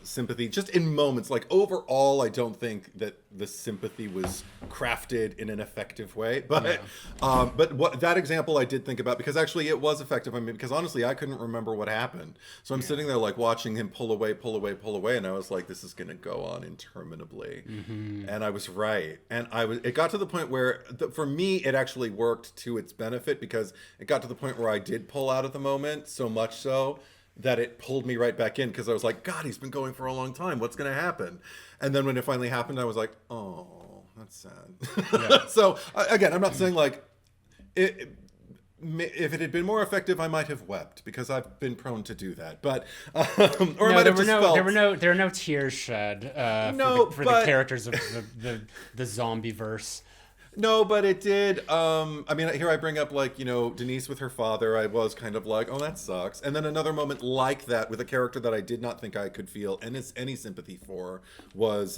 sympathy just in moments. Like overall, I don't think that the sympathy was crafted in an effective way. But but what that example I did think about, because actually it was effective. I mean, because honestly, I couldn't remember what happened. So I'm sitting there like watching him pull away, and I was like, this is gonna go on interminably. Mm-hmm. And I was right. And it got to the point where for me it actually worked to its benefit, because it got to the point where I did pull out of the moment, so much so that it pulled me right back in, because I was like, God, he's been going for a long time. What's going to happen? And then when it finally happened, I was like, oh, that's sad. Yeah. So again, I'm not saying like if it had been more effective, I might have wept, because I've been prone to do that. But or I might have just felt... there were no tears shed for the characters of the zombie verse. No, but it did. I mean, here I bring up like, Denise with her father. I was kind of like, oh, that sucks. And then another moment like that with a character that I did not think I could feel any sympathy for was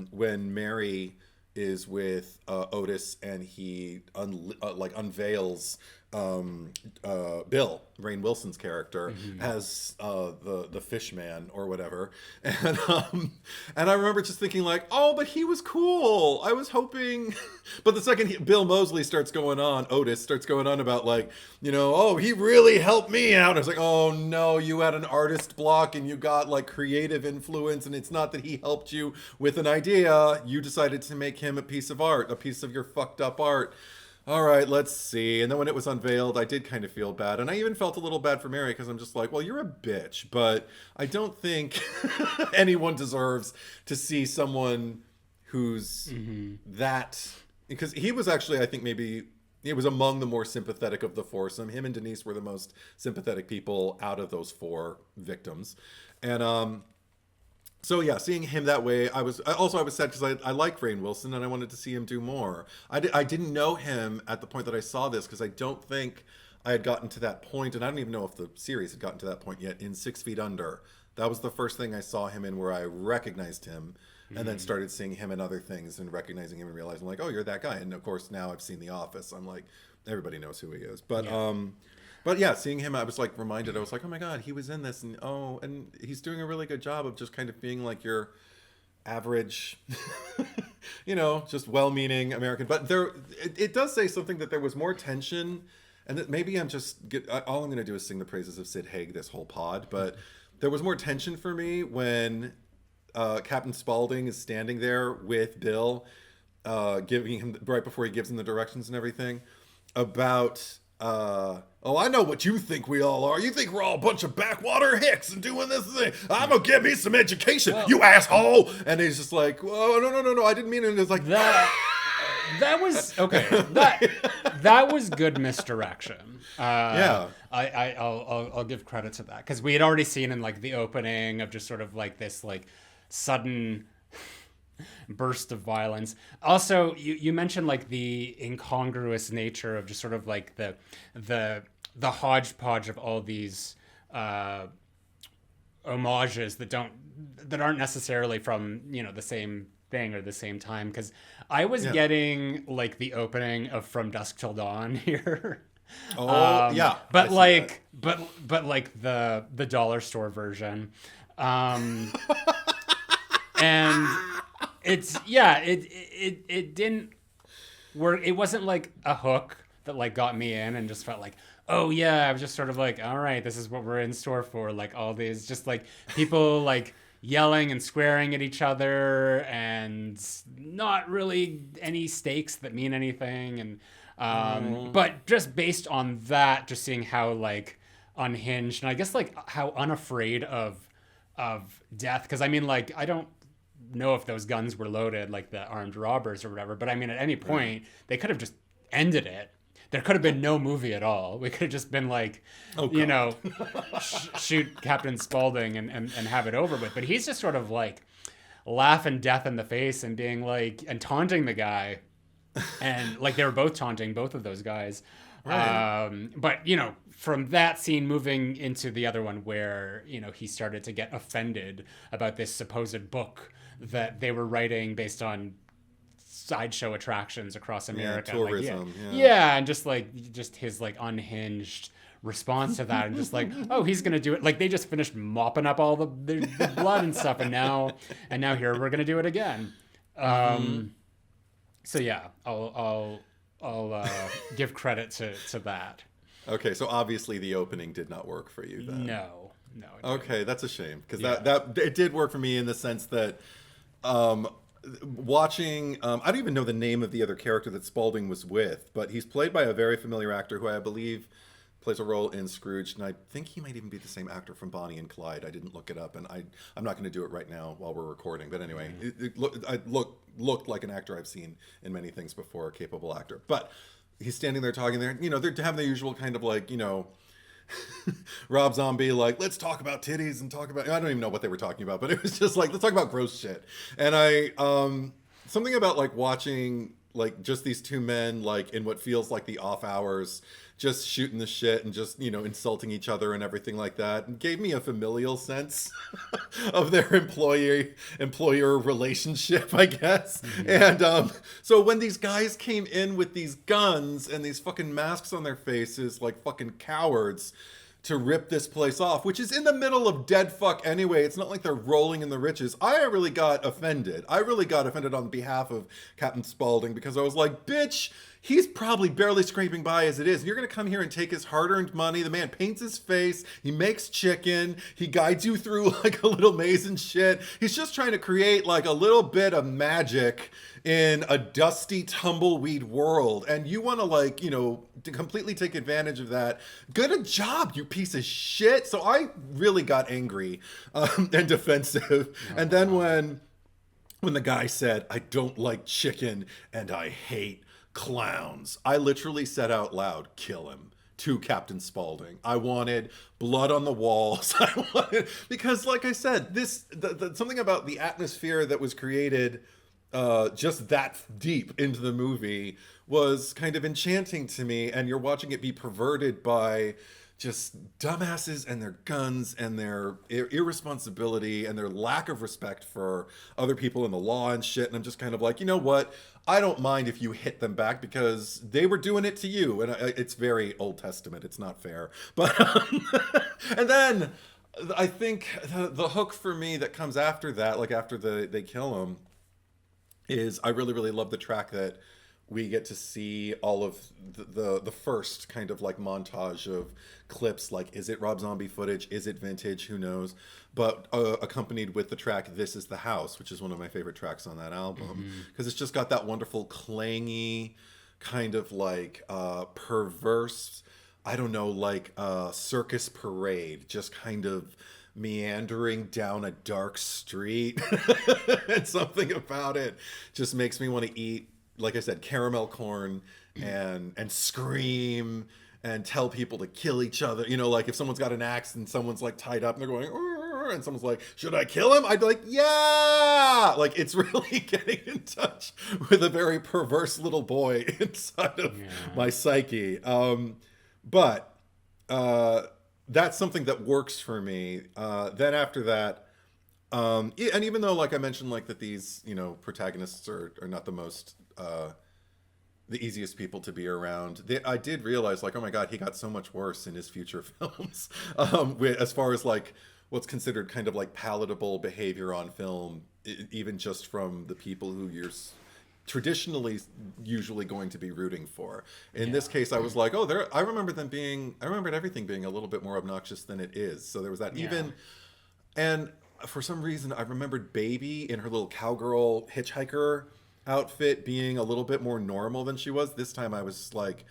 when Mary is with Otis, and he unveils Bill, Rainn Wilson's character, as the fish man or whatever, and I remember just thinking like, oh, but he was cool. I was hoping, but the second Bill Moseley starts going on, Otis starts going on about like, oh, he really helped me out. I was like, oh no, you had an artist block and you got like creative influence, and it's not that he helped you with an idea. You decided to make him a piece of art, a piece of your fucked up art. All right, let's see. And then when it was unveiled, I did kind of feel bad. And I even felt a little bad for Mary, because I'm just like, well, you're a bitch. But I don't think anyone deserves to see someone who's that... Because he was actually, I think maybe... He was among the more sympathetic of the foursome. Him and Denise were the most sympathetic people out of those four victims. And... So yeah, seeing him that way, I was sad because I like Rainn Wilson and I wanted to see him do more. I didn't know him at the point that I saw this, because I don't think I had gotten to that point, and I don't even know if the series had gotten to that point yet, in 6 Feet Under. That was the first thing I saw him in where I recognized him, and then started seeing him in other things and recognizing him and realizing like, oh, you're that guy. And of course now I've seen The Office. I'm like, everybody knows who he is. But yeah, seeing him, I was like reminded, I was like, oh my God, he was in this. And he's doing a really good job of just kind of being like your average, just well-meaning American. But it does say something that there was more tension, and that maybe all I'm going to do is sing the praises of Sid Haig this whole pod. But there was more tension for me when Captain Spaulding is standing there with Bill, giving him, right before he gives him the directions and everything, about... oh, I know what you think we all are. You think we're all a bunch of backwater hicks and doing this thing. I'm gonna give me some education, you asshole. And he's just like, oh, no, I didn't mean it. And it's like that. That was okay. That was good misdirection. Yeah. I'll give credit to that, because we had already seen in like the opening of just sort of like this like sudden burst of violence. Also, you mentioned like the incongruous nature of just sort of like the hodgepodge of all these homages that aren't necessarily from, you know, the same thing or the same time, because I was getting like the opening of From Dusk Till Dawn here. Yeah, but like the dollar store version, and it didn't work. It wasn't like a hook that like got me in and just felt like, oh yeah, I was just sort of like, all right, this is what we're in store for. Like all these just like people like yelling and swearing at each other and not really any stakes that mean anything. And but just based on that, just seeing how like unhinged and I guess like how unafraid of death. Because I mean, like, I don't know if those guns were loaded like the armed robbers or whatever, but I mean, at any point they could have just ended it. There could have been no movie at all. We could have just been like, you know, shoot Captain Spaulding and have it over with. But he's just sort of like laughing death in the face and being like, and taunting the guy. And like they were both taunting both of those guys. Right. But, you know, from that scene moving into the other one where, you know, he started to get offended about this supposed book that they were writing based on sideshow attractions across America. Yeah, tourism. Like, yeah, and just his like unhinged response to that, and just like, oh, he's gonna do it. Like they just finished mopping up all the blood and stuff, and now here we're gonna do it again. So yeah, I'll give credit to that. Okay, so obviously the opening did not work for you then. No. Okay, that's a shame, because that it did work for me in the sense that watching I don't even know the name of the other character that Spaulding was with, but he's played by a very familiar actor who I believe plays a role in Scrooge, and I think he might even be the same actor from Bonnie and Clyde. I didn't look it up, and I'm not going to do it right now while we're recording, but anyway, it looked like an actor I've seen in many things before, a capable actor. But he's standing there talking there, you know, they're having the usual kind of like, you know, Rob Zombie, like, let's talk about titties and talk about, I don't even know what they were talking about, but it was just like, let's talk about gross shit. And something about like watching like just these two men, like in what feels like the off hours, just shooting the shit and just, you know, insulting each other and everything like that, and gave me a familial sense of their employer relationship, I guess. Mm-hmm. And so when these guys came in with these guns and these fucking masks on their faces like fucking cowards to rip this place off, which is in the middle of dead fuck anyway. It's not like they're rolling in the riches. I really got offended. I really got offended on behalf of Captain Spaulding, because I was like, bitch, he's probably barely scraping by as it is. You're going to come here and take his hard-earned money. The man paints his face. He makes chicken. He guides you through like a little maze and shit. He's just trying to create like a little bit of magic in a dusty tumbleweed world. And you want to like, you know, to completely take advantage of that. Good job, you piece of shit. So I really got angry and defensive. And then when the guy said, I don't like chicken and I hate clowns, I literally said out loud, kill him, to Captain Spaulding. I wanted blood on the walls. Because like I said, something about the atmosphere that was created just that deep into the movie was kind of enchanting to me, and you're watching it be perverted by just dumbasses and their guns and their irresponsibility and their lack of respect for other people in the law and shit. And I'm just kind of like, you know what? I don't mind if you hit them back, because they were doing it to you. And it's very Old Testament. It's not fair. But and then I think the hook for me that comes after that, like after they kill him, is I really, really love the track that we get to see all of the first kind of like montage of clips. Like, is it Rob Zombie footage? Is it vintage? Who knows? But accompanied with the track This Is the House, which is one of my favorite tracks on that album, because it's just got that wonderful clangy kind of like perverse, I don't know, like circus parade, just kind of meandering down a dark street. And something about it just makes me want to eat like I said, caramel corn and scream and tell people to kill each other. You know, like if someone's got an axe and someone's like tied up and they're going, "Arr," and someone's like, should I kill him? I'd be like, yeah! Like it's really getting in touch with a very perverse little boy inside of my psyche. But that's something that works for me. Then after that, and even though, like I mentioned, like that these, you know, protagonists are not the most, the easiest people to be around, I did realize, like, oh my God, he got so much worse in his future films. As far as like what's considered kind of like palatable behavior on film, even just from the people who you're traditionally usually going to be rooting for. In this case, I was like, oh, I remembered everything being a little bit more obnoxious than it is. So there was that and for some reason, I remembered Baby in her little cowgirl hitchhiker outfit being a little bit more normal than she was. This time I was like,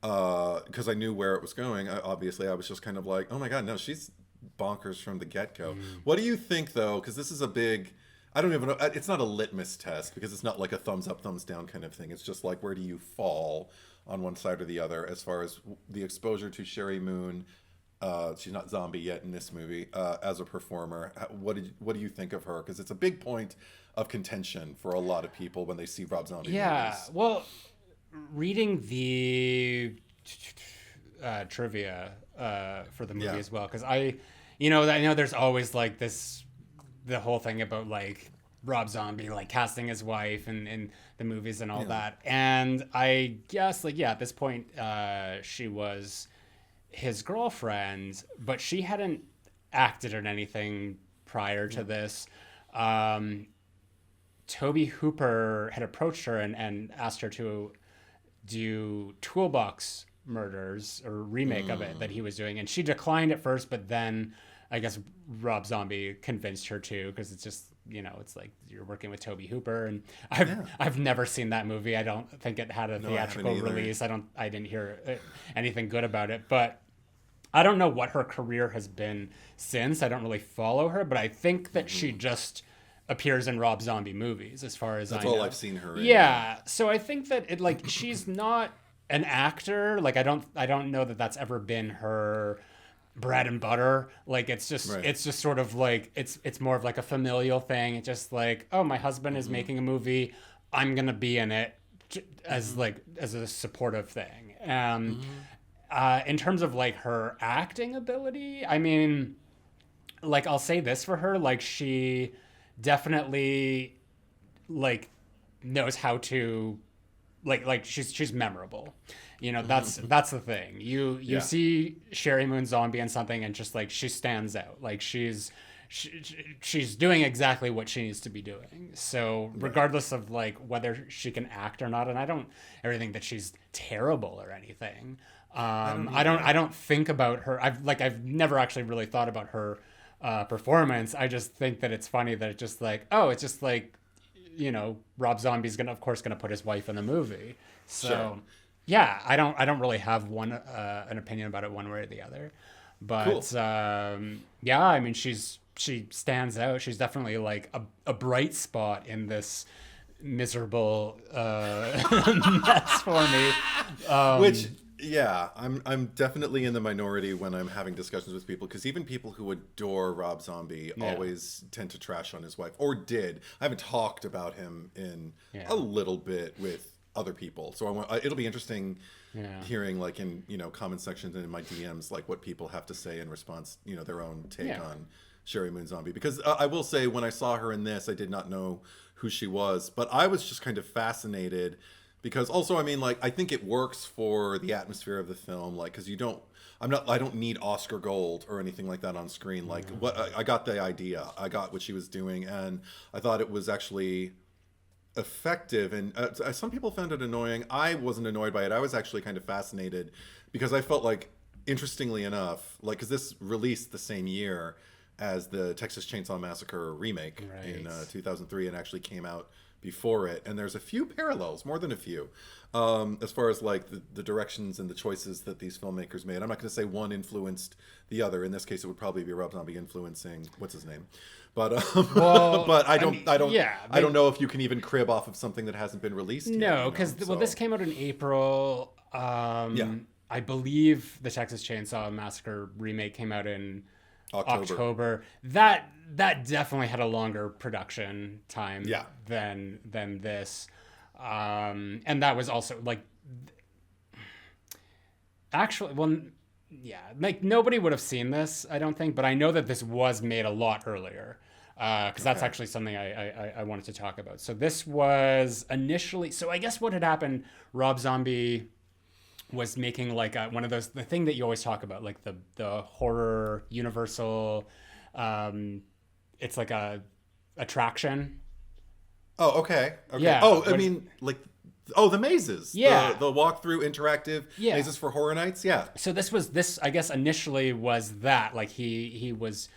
because I knew where it was going, obviously, I was just kind of like, oh my God, no, she's bonkers from the get-go. What do you think, though? Because this is a big, I don't even know, it's not a litmus test because it's not like a thumbs up, thumbs down kind of thing. It's just like, where do you fall on one side or the other as far as the exposure to Sheri Moon? She's not zombie yet in this movie as a performer. What do you think of her? Because it's a big point of contention for a lot of people when they see Rob Zombie movies. Well, reading the trivia for the movie as well, because I know there's always like the whole thing about like Rob Zombie like casting his wife in the movies and all that, and I guess like at this point she was his girlfriend, but she hadn't acted in anything prior to this. Toby Hooper had approached her and asked her to do Toolbox Murders, or remake of it that he was doing, and she declined at first, but then I guess Rob Zombie convinced her to, because it's just, you know, it's like you're working with Toby Hooper, and I've never seen that movie. I don't think it had a theatrical release. I didn't hear anything good about it, but I don't know what her career has been since. I don't really follow her, but I think that she just appears in Rob Zombie movies, as far as I know. That's all I've seen her in. Yeah, so I think that it, like, she's not an actor. Like, I don't know that that's ever been her bread and butter. Like, it's just sort of like it's more of like a familial thing. It's just like, oh, my husband is making a movie, I'm gonna be in it as a supportive thing. In terms of like her acting ability, I mean, like, I'll say this for her, like, she definitely like knows how to like she's memorable, you know. That's the thing. You see Sheri Moon Zombie in something and just like she stands out, like she's doing exactly what she needs to be doing. So regardless of like whether she can act or not, and I don't ever think that she's terrible or anything. I don't think about her. I've never actually really thought about her performance. I just think that it's funny that it's just like, oh, it's just like, you know, Rob Zombie's of course gonna put his wife in the movie. So yeah, I don't really have an opinion about it one way or the other. But yeah, I mean, she stands out. She's definitely like a bright spot in this miserable mess for me. Which, yeah, I'm definitely in the minority when I'm having discussions with people, because even people who adore Rob Zombie always tend to trash on his wife, or did. I haven't talked about him in a little bit with other people, so it'll be interesting hearing, like, in, you know, comment sections and in my DMs, like what people have to say in response, you know, their own take on Sheri Moon Zombie. Because I will say, when I saw her in this, I did not know who she was, but I was just kind of fascinated. Because also, I mean, like, I think it works for the atmosphere of the film, like, because I don't need Oscar Gold or anything like that on screen. Like, I got the idea, I got what she was doing, and I thought it was actually effective. And some people found it annoying. I wasn't annoyed by it. I was actually kind of fascinated, because I felt like, interestingly enough, like, because this released the same year as the Texas Chainsaw Massacre remake in Right. 2003, and actually came out before it. And there's a few parallels, more than a few, as far as like the directions and the choices that these filmmakers made. I'm not going to say one influenced the other. In this case, it would probably be Rob Zombie influencing what's his name. But Well, but I don't yeah, I don't know if you can even crib off of something that hasn't been released yet. No, because this came out in April. I believe the Texas Chainsaw Massacre remake came out in October. That definitely had a longer production time than this. And that was also like actually like nobody would have seen this, I don't think, but I know that this was made a lot earlier. Because that's actually something I wanted to talk about. So this was initially, so I guess what had happened, Rob Zombie was making like one of those, the thing that you always talk about, like the horror Universal, it's like a attraction. Oh, okay. Yeah. Oh, I mean, like, the mazes. Yeah. The walkthrough interactive mazes for horror nights. Yeah. So this, I guess, initially was that, like, he was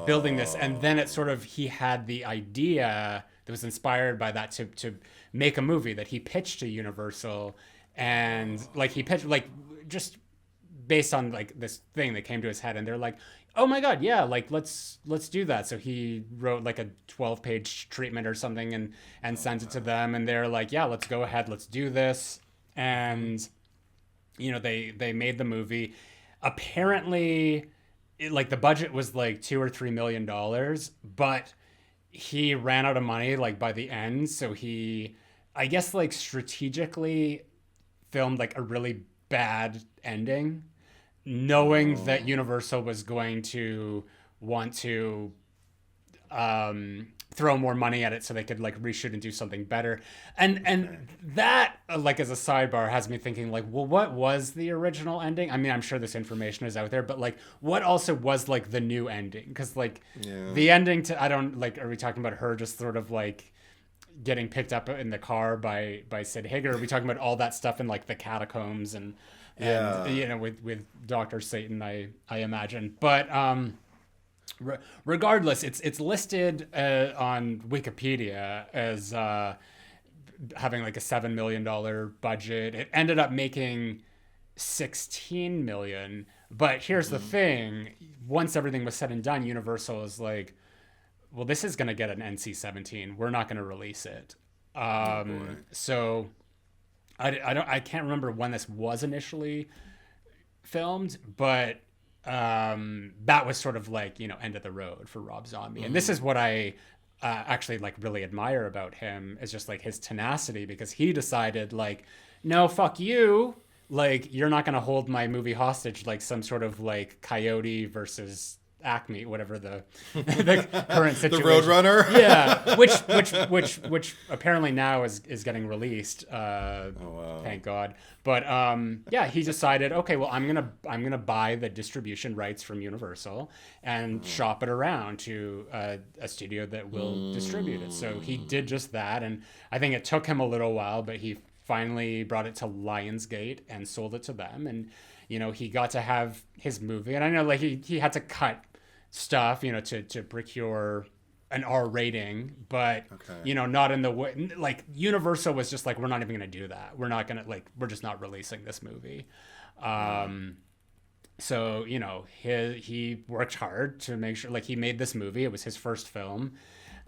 building this, and then it sort of, he had the idea that was inspired by that to make a movie that he pitched to Universal, and like he pitched, like, just based on like this thing that came to his head, and they're like, oh my god, yeah, like let's do that. So he wrote like a 12-page treatment or something and sent it to them, and they're like, yeah, let's go ahead, let's do this. And you know, they made the movie. Apparently like the budget was like $2 or $3 million, but he ran out of money like by the end, so he, I guess, like strategically filmed like a really bad ending, knowing that Universal was going to want to throw more money at it so they could like reshoot and do something better. And that, like, as a sidebar, has me thinking like, well, what was the original ending? I mean, I'm sure this information is out there, but like, what also was like the new ending? Because like the ending to, I don't, like, are we talking about her just sort of like getting picked up in the car by Sid Haig, or are we talking about all that stuff in like the catacombs and you know, with Dr. Satan, I imagine. But regardless, it's listed on Wikipedia as having like a $7 million budget. It ended up making $16 million. But here's the thing: once everything was said and done, Universal is like, well, this is going to get an NC-17. We're not going to release it. So I can't remember when this was initially filmed, but that was sort of like, you know, end of the road for Rob Zombie. And this is what I actually like really admire about him, is just like his tenacity, because he decided like, no, fuck you. Like, you're not going to hold my movie hostage like some sort of like Coyote versus Acme, whatever the current situation. The Roadrunner. Yeah, which apparently now is getting released. Thank God. But yeah, he decided, okay, well, I'm gonna buy the distribution rights from Universal and shop it around to a studio that will distribute it. So he did just that, and I think it took him a little while, but he finally brought it to Lionsgate and sold it to them, and you know, he got to have his movie. And I know like he had to cut stuff, you know, to procure an R rating, but you know, not in the way, like Universal was just like, we're not even going to do that. We're not going to, like, we're just not releasing this movie. So, you know, he worked hard to make sure, like, he made this movie. It was his first film.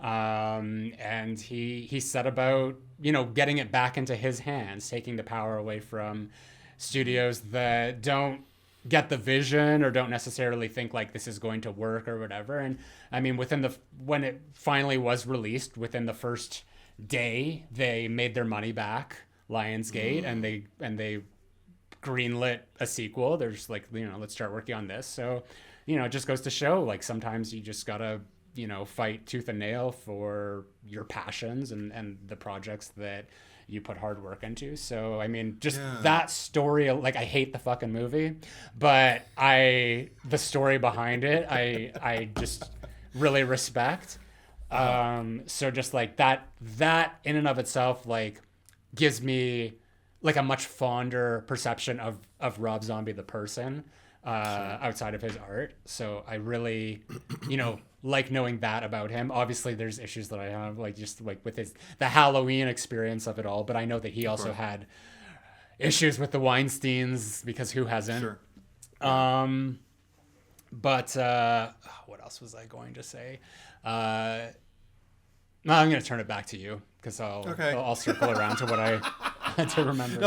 And he set about, you know, getting it back into his hands, taking the power away from studios that don't get the vision or don't necessarily think like this is going to work or whatever. And I mean, when it finally was released, within the first day, they made their money back, Lionsgate, and they greenlit a sequel. They're just like, you know, let's start working on this. So, you know, it just goes to show, like, sometimes you just gotta, you know, fight tooth and nail for your passions and the projects that you put hard work into. So, I mean, just that story, like, I hate the fucking movie, but the story behind it, I just really respect. So just like that in and of itself, like, gives me like a much fonder perception of Rob Zombie, the person. outside of his art. So I really, like knowing that about him. Obviously, there's issues that I have, like just like with the Halloween experience of it all. But I know that he also had issues with the Weinsteins, because who hasn't? Sure. But what else was I going to say? No, I'm going to turn it back to you, because I'll circle around to what I had to remember.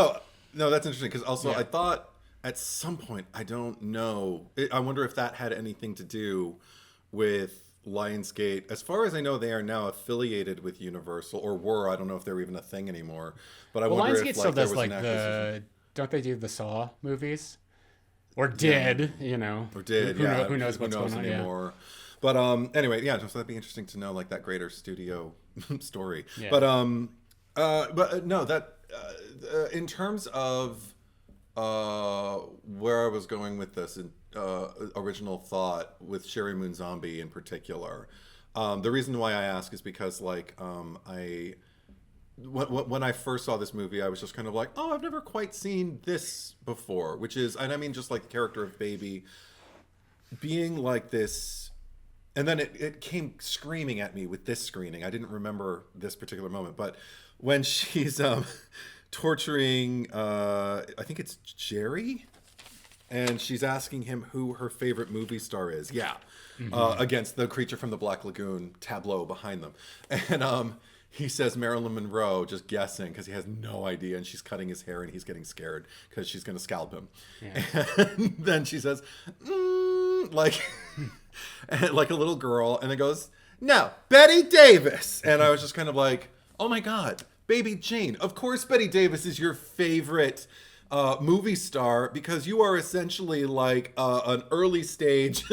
No, that's interesting, because also I thought at some point, I don't know, I wonder if that had anything to do with Lionsgate. As far as I know, they are now affiliated with Universal, or were. I don't know if they're even a thing anymore. But I wonder Lionsgate if still there does was an don't they do the Saw movies? Or did, Or did, who knows what's going on anymore. Yeah. But anyway, so that'd be interesting to know, like, that greater studio story. Yeah. But no, that in terms of where I was going with this original thought with Sheri Moon Zombie in particular, the reason why I ask is because, like, when I first saw this movie, I was just kind of like, oh, I've never quite seen this before, which is, and I mean, just like the character of Baby being like this. And then it came screaming at me with this screening. I didn't remember this particular moment, but when she's torturing, I think it's Jerry, and she's asking him who her favorite movie star is. Yeah, against the Creature from the Black Lagoon tableau behind them, and he says Marilyn Monroe, just guessing, because he has no idea, and she's cutting his hair, and he's getting scared because she's going to scalp him. Yeah. And then she says, like, like a little girl, and then goes, no, Betty Davis. And I was just kind of like, oh my God, Baby Jane. Of course Betty Davis is your favorite movie star, because you are essentially like an early stage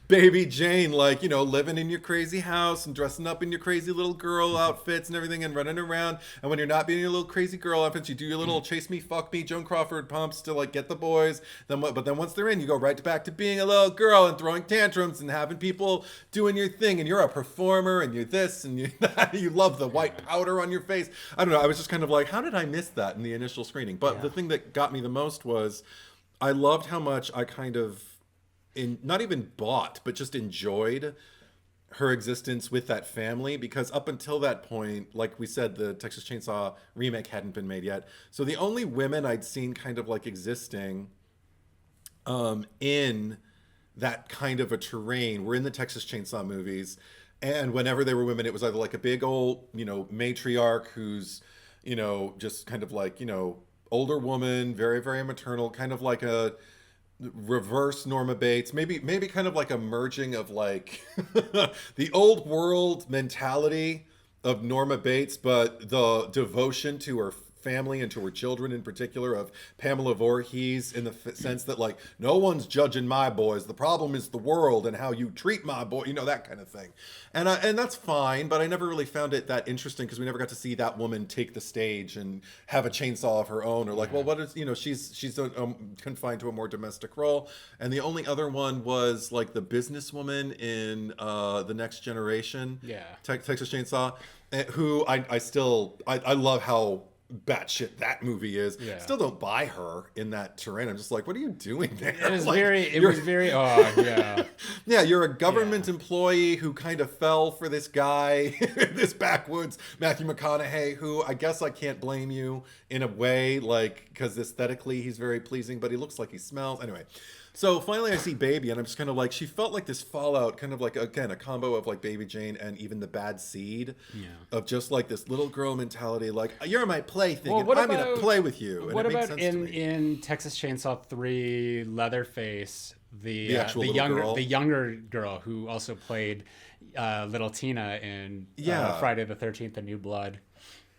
Baby Jane, like, living in your crazy house and dressing up in your crazy little girl outfits and everything, and running around. And when you're not being your little crazy girl outfits, you do your little chase me, fuck me, Joan Crawford pumps to, like, get the boys. But then once they're in, you go right back to being a little girl and throwing tantrums and having people doing your thing. And you're a performer, and you're this, and you you love the white powder on your face. I don't know. I was just kind of like, how did I miss that in the initial screening? But the thing that got me the most was I loved how much I kind of, not even bought, but just enjoyed her existence with that family, because up until that point, like we said, the Texas Chainsaw remake hadn't been made yet. So the only women I'd seen kind of like existing in that kind of a terrain were in the Texas Chainsaw movies. And whenever they were women, it was either like a big old, matriarch who's, just kind of like, older woman, very, very maternal, kind of like a reverse Norma Bates, maybe kind of like a merging of like the old world mentality of Norma Bates, but the devotion to her family and to her children in particular of Pamela Voorhees, in the sense that, like, no one's judging my boys, the problem is the world and how you treat my boy, that kind of thing. And that's fine, but I never really found it that interesting, because we never got to see that woman take the stage and have a chainsaw of her own, or like, well, what is, she's confined to a more domestic role. And the only other one was like the businesswoman in The Next Generation, Texas Chainsaw, who I love how batshit that movie is. Still don't buy her in that terrain. I'm just like, what are you doing there? It was yeah, you're a government employee who kind of fell for this guy, this backwoods Matthew McConaughey, who I guess I can't blame you in a way, like, because aesthetically he's very pleasing, but he looks like he smells. Anyway, so finally I see Baby, and I'm just kind of like, she felt like this fallout, kind of like, again, a combo of like Baby Jane and even the Bad Seed, of just like this little girl mentality, like, you're my plaything, and I'm going to play with you. And what about in Texas Chainsaw 3, Leatherface, the younger girl who also played little Tina in Friday the 13th, A New Blood?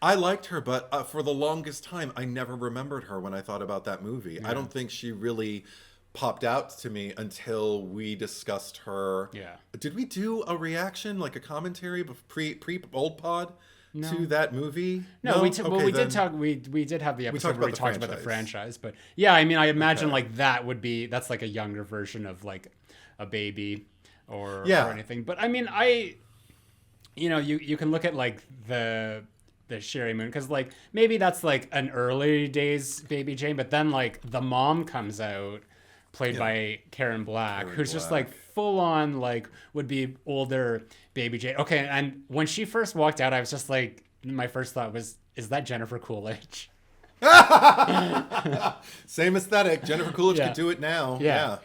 I liked her, but for the longest time, I never remembered her when I thought about that movie. I don't think she really popped out to me until we discussed her. Did we do a reaction, like a commentary pre old pod to that movie? No, we did talk. We did have the episode where we talked about the franchise, but yeah, I mean, I imagine like that's like a younger version of like a Baby or anything. But I mean, you can look at like the Sheri Moon, because like maybe that's like an early days Baby Jane, but then like the mom comes out played by Karen Black, Karen who's just Black. like full on like would be older Baby Jane. Okay, and when she first walked out, I was just like, my first thought was, is that Jennifer Coolidge? Same aesthetic. Jennifer Coolidge Yeah. could do it now. Yeah.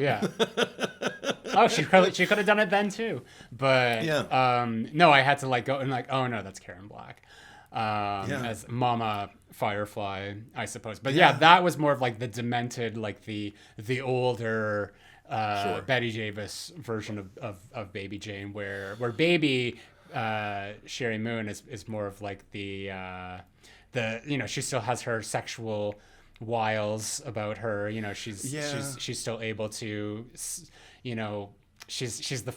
Oh, she could have done it then too. But Yeah. no, I had to like go and like, oh no, that's Karen Black. As Mama Firefly, I suppose. But yeah, that was more of like the demented, like the older Sure. Betty Davis version of Baby Jane, where Baby Sheri Moon is more of like the she still has her sexual wiles about her. She's still able to, she's the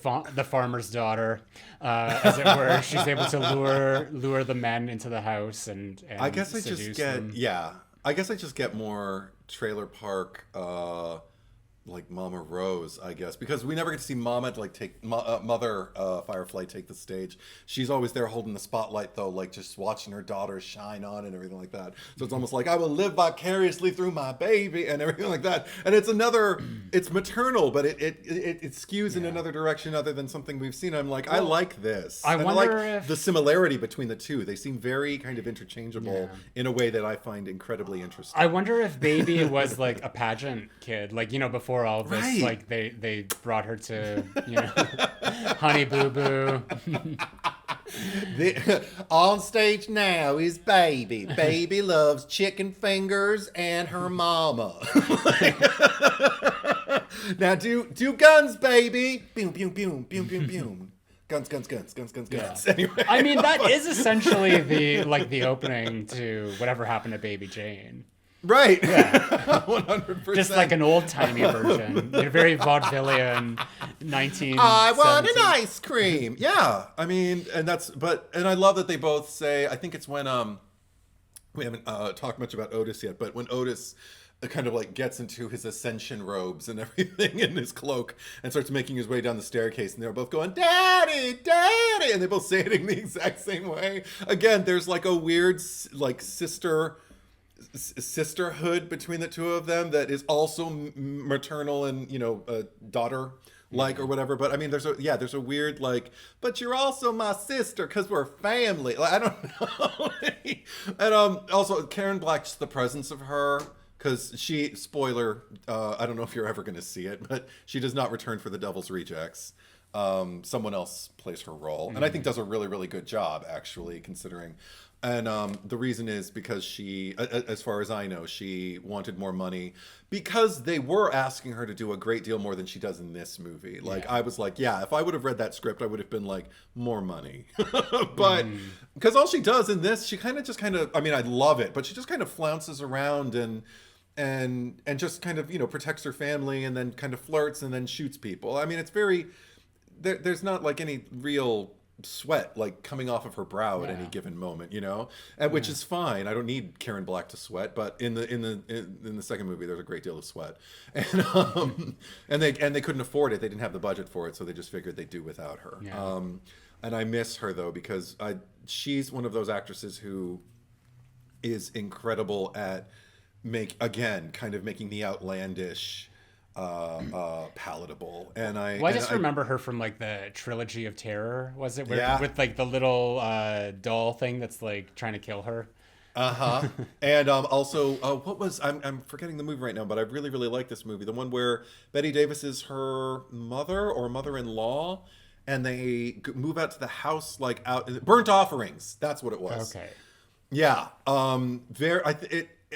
farmer's daughter, as it were. She's able to lure the men into the house and I guess I seduce just get them. I guess I just get more trailer park like Mama Rose, I guess, because we never get to see Mama like take Mother Firefly take the stage. She's always there holding the spotlight though, like just watching her daughter shine on and everything like that. So it's almost like I will live vicariously through my baby and everything like that. And it's it's maternal, but it skews in another direction other than something we've seen. I'm like, I like this. I And wonder like if the similarity between the two. They seem very kind of interchangeable in a way that I find incredibly interesting. I wonder if Baby was like a pageant kid, like before all of this, Right. like they brought her to Honey Boo Boo. On stage now is Baby. Baby loves chicken fingers and her mama. Now do guns, baby. Boom, boom, boom, boom, boom, boom. Guns. Anyway. I mean, that is essentially the opening to whatever happened to Baby Jane. Right. Yeah. 100%. Just like an old-timey version. Very vaudevillian 1970s. I want an ice cream. Yeah. I mean, and I love that they both say, I think it's when we haven't talked much about Otis yet, but when Otis kind of like gets into his ascension robes and everything in his cloak and starts making his way down the staircase, and they're both going, "Daddy, Daddy," and they both say it in the exact same way. Again, there's like a weird like sisterhood between the two of them that is also maternal and daughter like or whatever. But I mean, there's a weird like, but you're also my sister because we're family. Like, I don't know. And also Karen Black, just the presence of her, because she, spoiler, I don't know if you're ever going to see it, but she does not return for The Devil's Rejects. Someone else plays her role, and I think does a really, really good job, actually, considering. And the reason is because she, as far as I know, she wanted more money because they were asking her to do a great deal more than she does in this movie. Like, I was like, yeah, if I would have read that script, I would have been like, more money. But because all she does in this, she kind of, I mean, I love it, but she just kind of flounces around and just kind of, protects her family and then kind of flirts and then shoots people. I mean, it's very, there's not like any real sweat like coming off of her brow at any given moment, and which is fine. I don't need Karen Black to sweat, but in the second movie there's a great deal of sweat, and they couldn't afford it. They didn't have the budget for it, so they just figured they'd do without her. And I miss her though, because she's one of those actresses who is incredible at kind of making the outlandish palatable. And I just remember her from like the Trilogy of Terror, was it? With like the little doll thing that's like trying to kill her. And also what was I'm forgetting the movie right now, but I really, really like this movie, the one where Betty Davis is her mother or mother-in-law, and they move out to the house, like out Burnt Offerings. That's what it was. Okay. Yeah.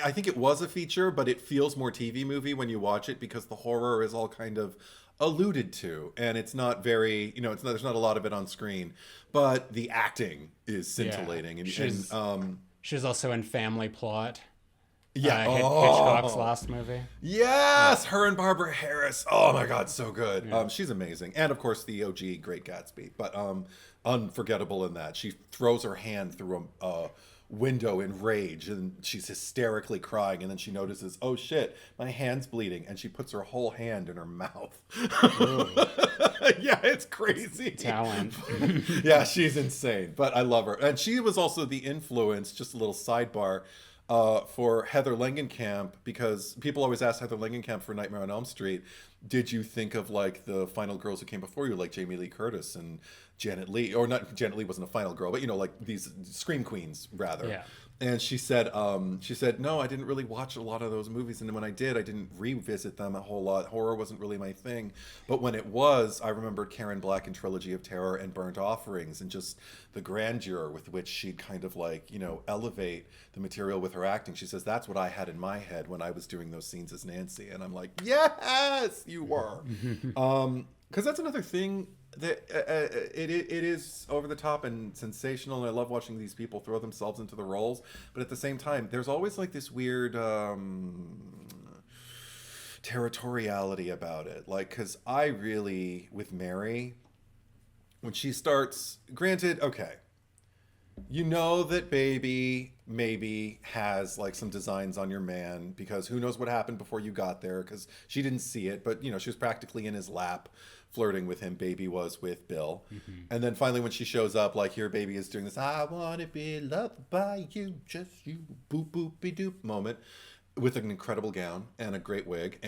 I think it was a feature, but it feels more TV movie when you watch it because the horror is all kind of alluded to, and it's not very, there's not a lot of it on screen, but the acting is scintillating. And she's also in Family Plot. Yeah. Hitchcock's last movie. Yes, her and Barbara Harris. Oh my God, so good. Yeah. She's amazing, and of course the OG Great Gatsby, but unforgettable in that she throws her hand through a window in rage, and she's hysterically crying, and then she notices, oh shit, my hand's bleeding, and she puts her whole hand in her mouth. Yeah, it's crazy talent. Yeah, she's insane, but I love her. And she was also the influence, just a little sidebar, for Heather Langenkamp, because people always ask Heather Langenkamp for Nightmare on Elm Street, did you think of like the final girls who came before you, like Jamie Lee Curtis and Janet Leigh, or not, Janet Leigh wasn't a final girl, but you know, like these Scream Queens rather. Yeah. And she said, no, I didn't really watch a lot of those movies. And when I did, I didn't revisit them a whole lot. Horror wasn't really my thing. But when it was, I remembered Karen Black in Trilogy of Terror and Burnt Offerings, and just the grandeur with which she'd kind of like, you know, elevate the material with her acting. She says, that's what I had in my head when I was doing those scenes as Nancy. And I'm like, yes, you were. Because that's another thing that it is over the top and sensational, and I love watching these people throw themselves into the roles, but at the same time there's always like this weird territoriality about it, like, because I really, with Mary, when she starts, granted, okay, you know that baby maybe has like some designs on your man, because who knows what happened before you got there, because she didn't see it, but you know, she was practically in his lap flirting with him. Baby was with Bill. And then finally when she shows up, like, here baby is doing this I want to be loved by you, just you, boop boop be doop moment, with an incredible gown and a great wig,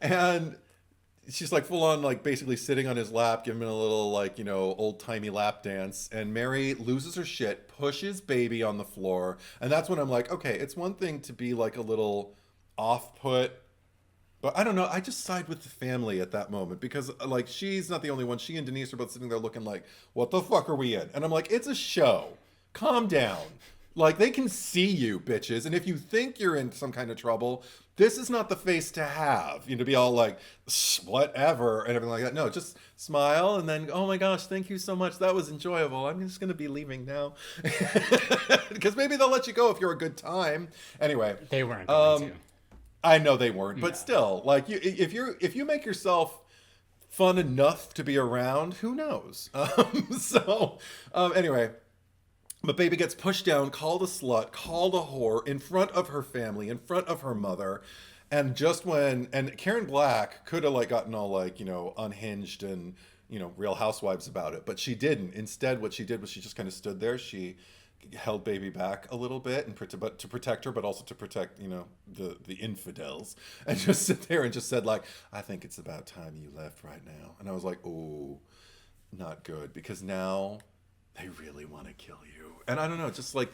and she's like full on like basically sitting on his lap, giving him a little like, you know, old timey lap dance, and Mary loses her shit, pushes baby on the floor. And that's when I'm like, okay, it's one thing to be like a little off put, but I don't know, I just side with the family at that moment, because like she's not the only one. She and Denise are both sitting there looking like, what the fuck are we in? And I'm like, it's a show, calm down. Like, they can see you, bitches. And if you think you're in some kind of trouble, this is not the face to have. You know, to be all like, whatever, and everything like that. No, just smile and then, oh my gosh, thank you so much. That was enjoyable. I'm just going to be leaving now. Because maybe they'll let you go if you're a good time. Anyway. They weren't going to. I know they weren't. But still, like, if you make yourself fun enough to be around, who knows? Anyway. But baby gets pushed down, called a slut, called a whore in front of her family, in front of her mother. And just when, and Karen Black could have like gotten all like, you know, unhinged and, you know, Real Housewives about it, but she didn't. Instead, what she did was she just kind of stood there. She held baby back a little bit, and to protect her, but also to protect, you know, the infidels, and just sit there and just said like, I think it's about time you left right now. And I was like, oh, not good, because now they really want to kill you. And I don't know, just like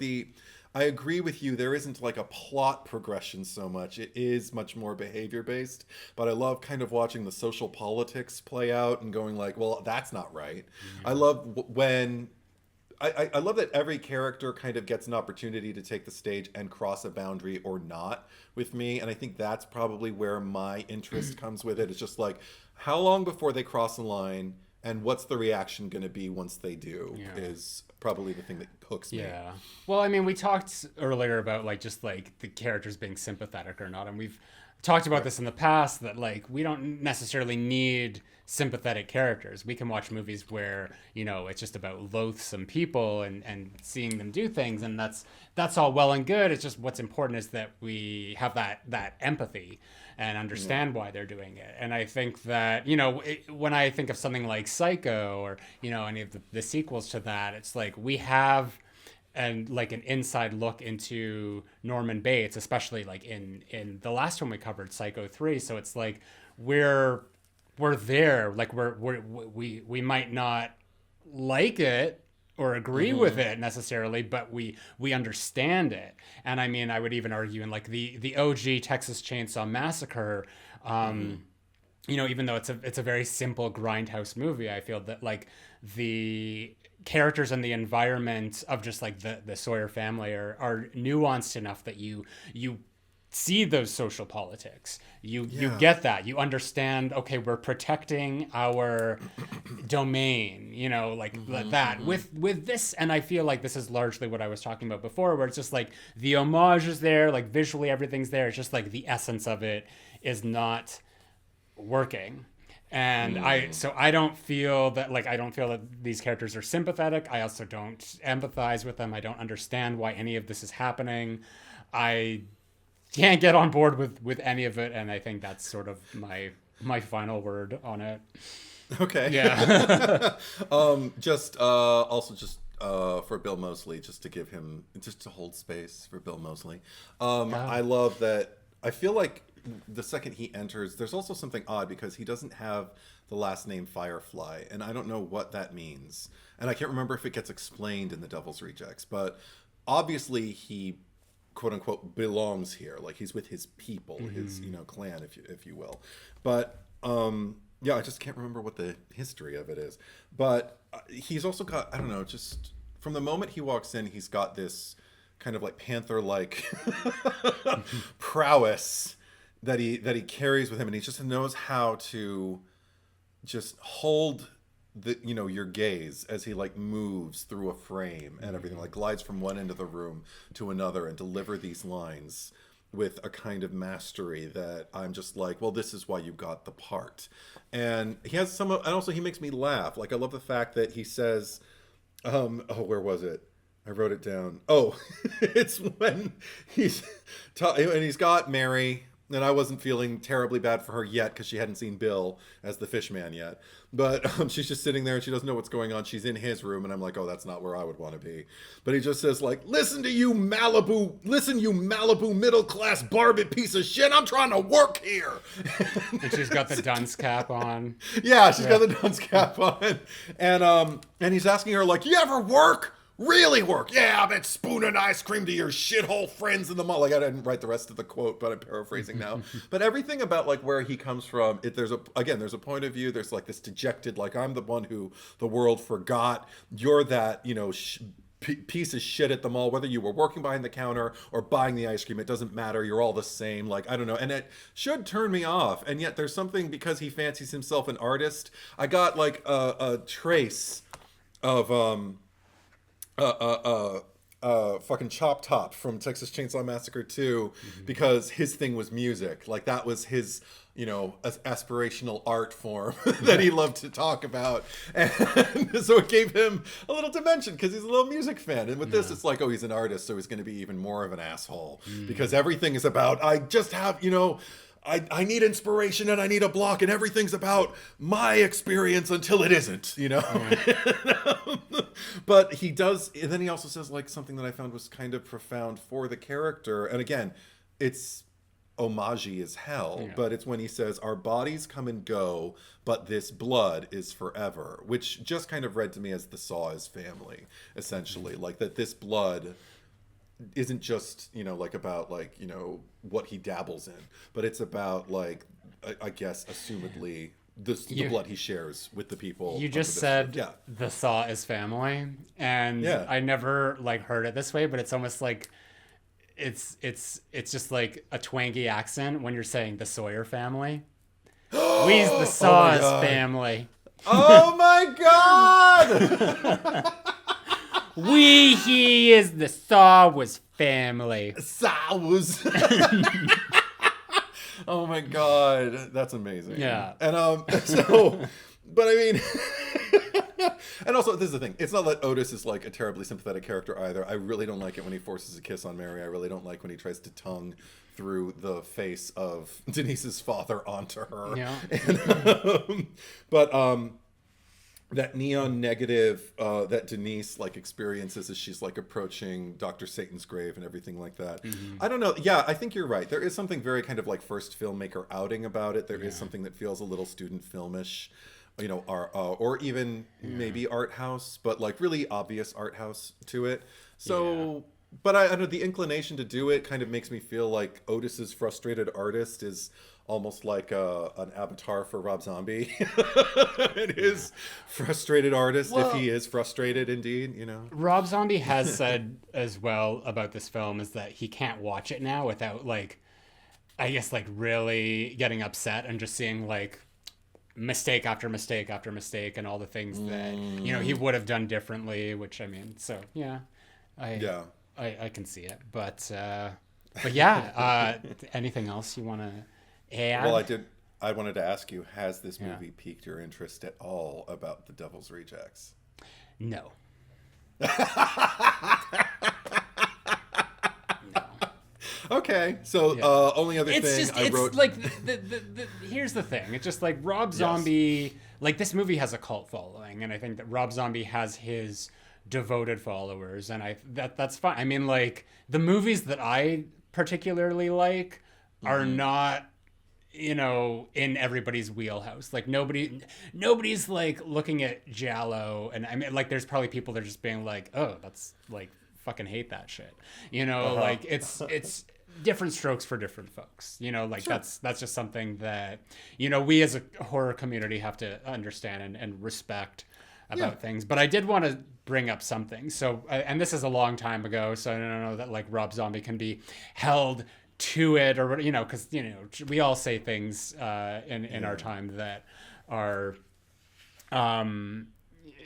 I agree with you, there isn't like a plot progression so much. It is much more behavior based, but I love kind of watching the social politics play out and going like, well, that's not right. I love when I love that every character kind of gets an opportunity to take the stage and cross a boundary or not with me. And I think that's probably where my interest comes with it. It's just like, how long before they cross the line, and what's the reaction going to be once they do, is probably the thing that hooks me. Yeah. Well, I mean, we talked earlier about like just like the characters being sympathetic or not, and we've talked about this in the past, that like we don't necessarily need sympathetic characters. We can watch movies where, you know, it's just about loathsome people and seeing them do things, and that's all well and good. It's just what's important is that we have that empathy and understand why they're doing it. And I think that, you know, when I think of something like Psycho or, you know, any of the sequels to that, it's like we have an inside look into Norman Bates, especially like in the last one we covered, Psycho 3. So it's like we're there, like we might not like it or agree with it necessarily, but we understand it. And I mean, I would even argue in like the OG Texas Chainsaw Massacre, you know, even though it's a very simple grindhouse movie, I feel that like the characters and the environment of just like the Sawyer family are nuanced enough that you see those social politics. You get that. You understand, okay, we're protecting our domain, you know, like that. With this, and I feel like this is largely what I was talking about before, where it's just like the homage is there, like visually everything's there. It's just like the essence of it is not working. And I don't feel that these characters are sympathetic. I also don't empathize with them. I don't understand why any of this is happening. I can't get on board with any of it, and I think that's sort of my final word on it. Okay. Yeah. Also just for Bill Moseley, just to hold space for Bill Moseley. I love that. I feel like the second he enters, there's also something odd because he doesn't have the last name Firefly, and I don't know what that means. And I can't remember if it gets explained in The Devil's Rejects, but obviously he, quote unquote, belongs here. Like he's with his people, his clan, if you will. But yeah, I just can't remember what the history of it is. But he's also got, I don't know, just from the moment he walks in, he's got this kind of like panther-like prowess that he carries with him, and he just knows how to just hold your gaze as he like moves through a frame and everything, like glides from one end of the room to another and deliver these lines with a kind of mastery that I'm just like, well, this is why you got the part. And he has and also he makes me laugh. Like I love the fact that he says, where was it? I wrote it down. Oh, it's when he's and he's got Mary, and I wasn't feeling terribly bad for her yet because she hadn't seen Bill as the fish man yet. But she's just sitting there and she doesn't know what's going on. She's in his room, and I'm like, oh, that's not where I would want to be. But he just says like, listen, you Malibu middle-class Barbie piece of shit. I'm trying to work here. And she's got the dunce cap on. Yeah, she's got the dunce cap on. And he's asking her like, you ever work? Really work? Yeah, I've been spooning ice cream to your shithole friends in the mall. Like I didn't write the rest of the quote, but I'm paraphrasing now. But everything about like where he comes from, there's a point of view. There's like this dejected, like I'm the one who the world forgot. You're that, piece of shit at the mall. Whether you were working behind the counter or buying the ice cream, it doesn't matter. You're all the same. Like I don't know, and it should turn me off. And yet there's something, because he fancies himself an artist. I got like a trace of fucking Chop Top from Texas Chainsaw Massacre 2, because his thing was music. Like that was his, aspirational art form that he loved to talk about. And so it gave him a little dimension because he's a little music fan. And with this, it's like, oh, he's an artist, so he's going to be even more of an asshole because everything is about, I just have, I need inspiration and I need a block, and everything's about my experience until it isn't, But he does, and then he also says like something that I found was kind of profound for the character. And again, it's homage as hell, but it's when he says, our bodies come and go, but this blood is forever, which just kind of read to me as the Saw is family, essentially. Like that this blood isn't just like about like what he dabbles in, but it's about like I guess assumedly the blood he shares with the people. You just said the Saw is family, and I never like heard it this way, but it's almost like it's just like a twangy accent when you're saying the Sawyer family. We's the Saw's family. Oh my god. He is the Saw was family. Saw was. Oh my god, that's amazing. Yeah. And but I mean, and also this is the thing. It's not that Otis is like a terribly sympathetic character either. I really don't like it when he forces a kiss on Mary. I really don't like when he tries to tongue through the face of Denise's father onto her. Yeah. And, but that neon negative that Denise like experiences as she's like approaching Dr. Satan's grave and everything like that. I don't know. Yeah, I think you're right. There is something very kind of like first filmmaker outing about it. There is something that feels a little student filmish, or even maybe art house, but like really obvious art house to it. So, but I know the inclination to do it kind of makes me feel like Otis's frustrated artist is almost like an avatar for Rob Zombie. It is frustrated artist, if he is frustrated indeed, Rob Zombie has said as well about this film is that he can't watch it now without like, I guess like really getting upset and just seeing like mistake after mistake after mistake and all the things that, he would have done differently, which I mean, so yeah, I can see it, but yeah, anything else you want to add? Well, I wanted to ask you, has this movie piqued your interest at all about The Devil's Rejects? No. Okay, so only other thing I wrote. It's like here's the thing. It's just like Rob Zombie. Like this movie has a cult following, and I think that Rob Zombie has his devoted followers, and that's fine. I mean, like, the movies that I particularly like are not, you know, in everybody's wheelhouse. Like, nobody's like looking at Giallo, and I mean, like, there's probably people that are just being like, oh, that's like, fucking hate that shit, you know. Like, it's different strokes for different folks, you know. Like, that's just something that, you know, we as a horror community have to understand and respect about things. But I did want to bring up something. So, and this is a long time ago, so I don't know that like Rob Zombie can be held to it, or, you know, because, you know, we all say things in our time that are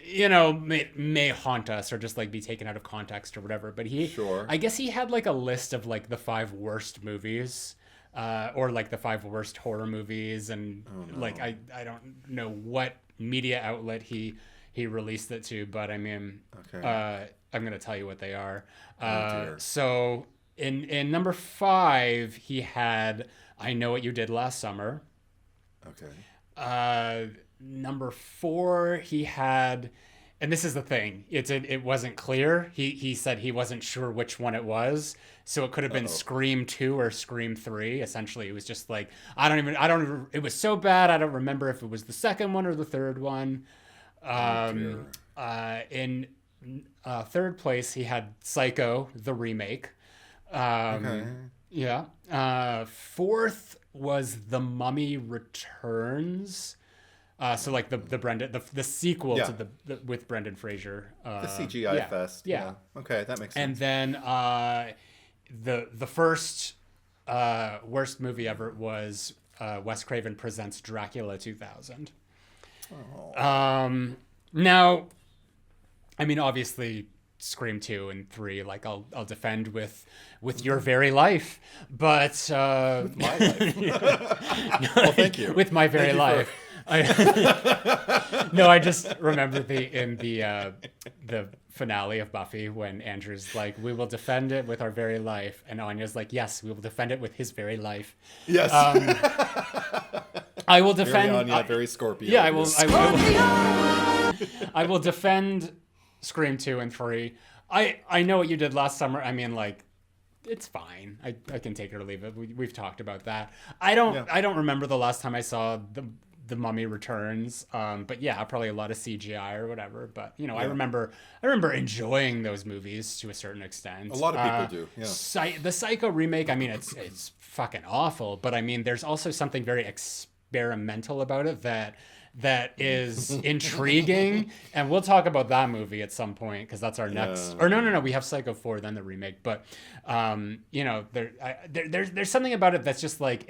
you know, may haunt us or just like be taken out of context or whatever. But I guess he had like a list of like the 5 worst movies, or like the 5 worst horror movies, and like I don't know what media outlet he released it to, but I mean, I'm gonna tell you what they are. So in number 5, he had I Know What You Did Last Summer. Okay. Number 4, he had, and this is the thing, it wasn't clear. He said he wasn't sure which one it was, so it could have been Scream 2 or Scream 3. Essentially, it was just like, it was so bad I don't remember if it was the second one or the third one. In third place, he had Psycho, the remake. Yeah. Fourth was The Mummy Returns. So like the sequel to the with Brendan Fraser. The CGI fest. Yeah. Okay, that makes sense. And then the first worst movie ever was Wes Craven Presents Dracula 2000. Now, I mean, obviously, Scream 2 and 3, like I'll defend with your very life, but with my life. Well, thank you. With my very life. No, I just remember the finale of Buffy when Andrew's like, "We will defend it with our very life," and Anya's like, "Yes, we will defend it with his very life." Yes. I will defend. Very Anya, very Scorpio. Yeah, I will defend Scream 2 and 3. I Know What You Did Last Summer. I mean, like, it's fine. I can take it or leave it. We've talked about that. I don't remember the last time I saw the Mummy Returns. But yeah, probably a lot of CGI or whatever. But, you know, I remember enjoying those movies to a certain extent. A lot of people do. Yeah. The Psycho remake, I mean, it's fucking awful. But I mean, there's also something very experimental about it that is intriguing, and we'll talk about that movie at some point because that's our next. Or no, we have Psycho 4, then the remake. But you know, there's something about it that's just like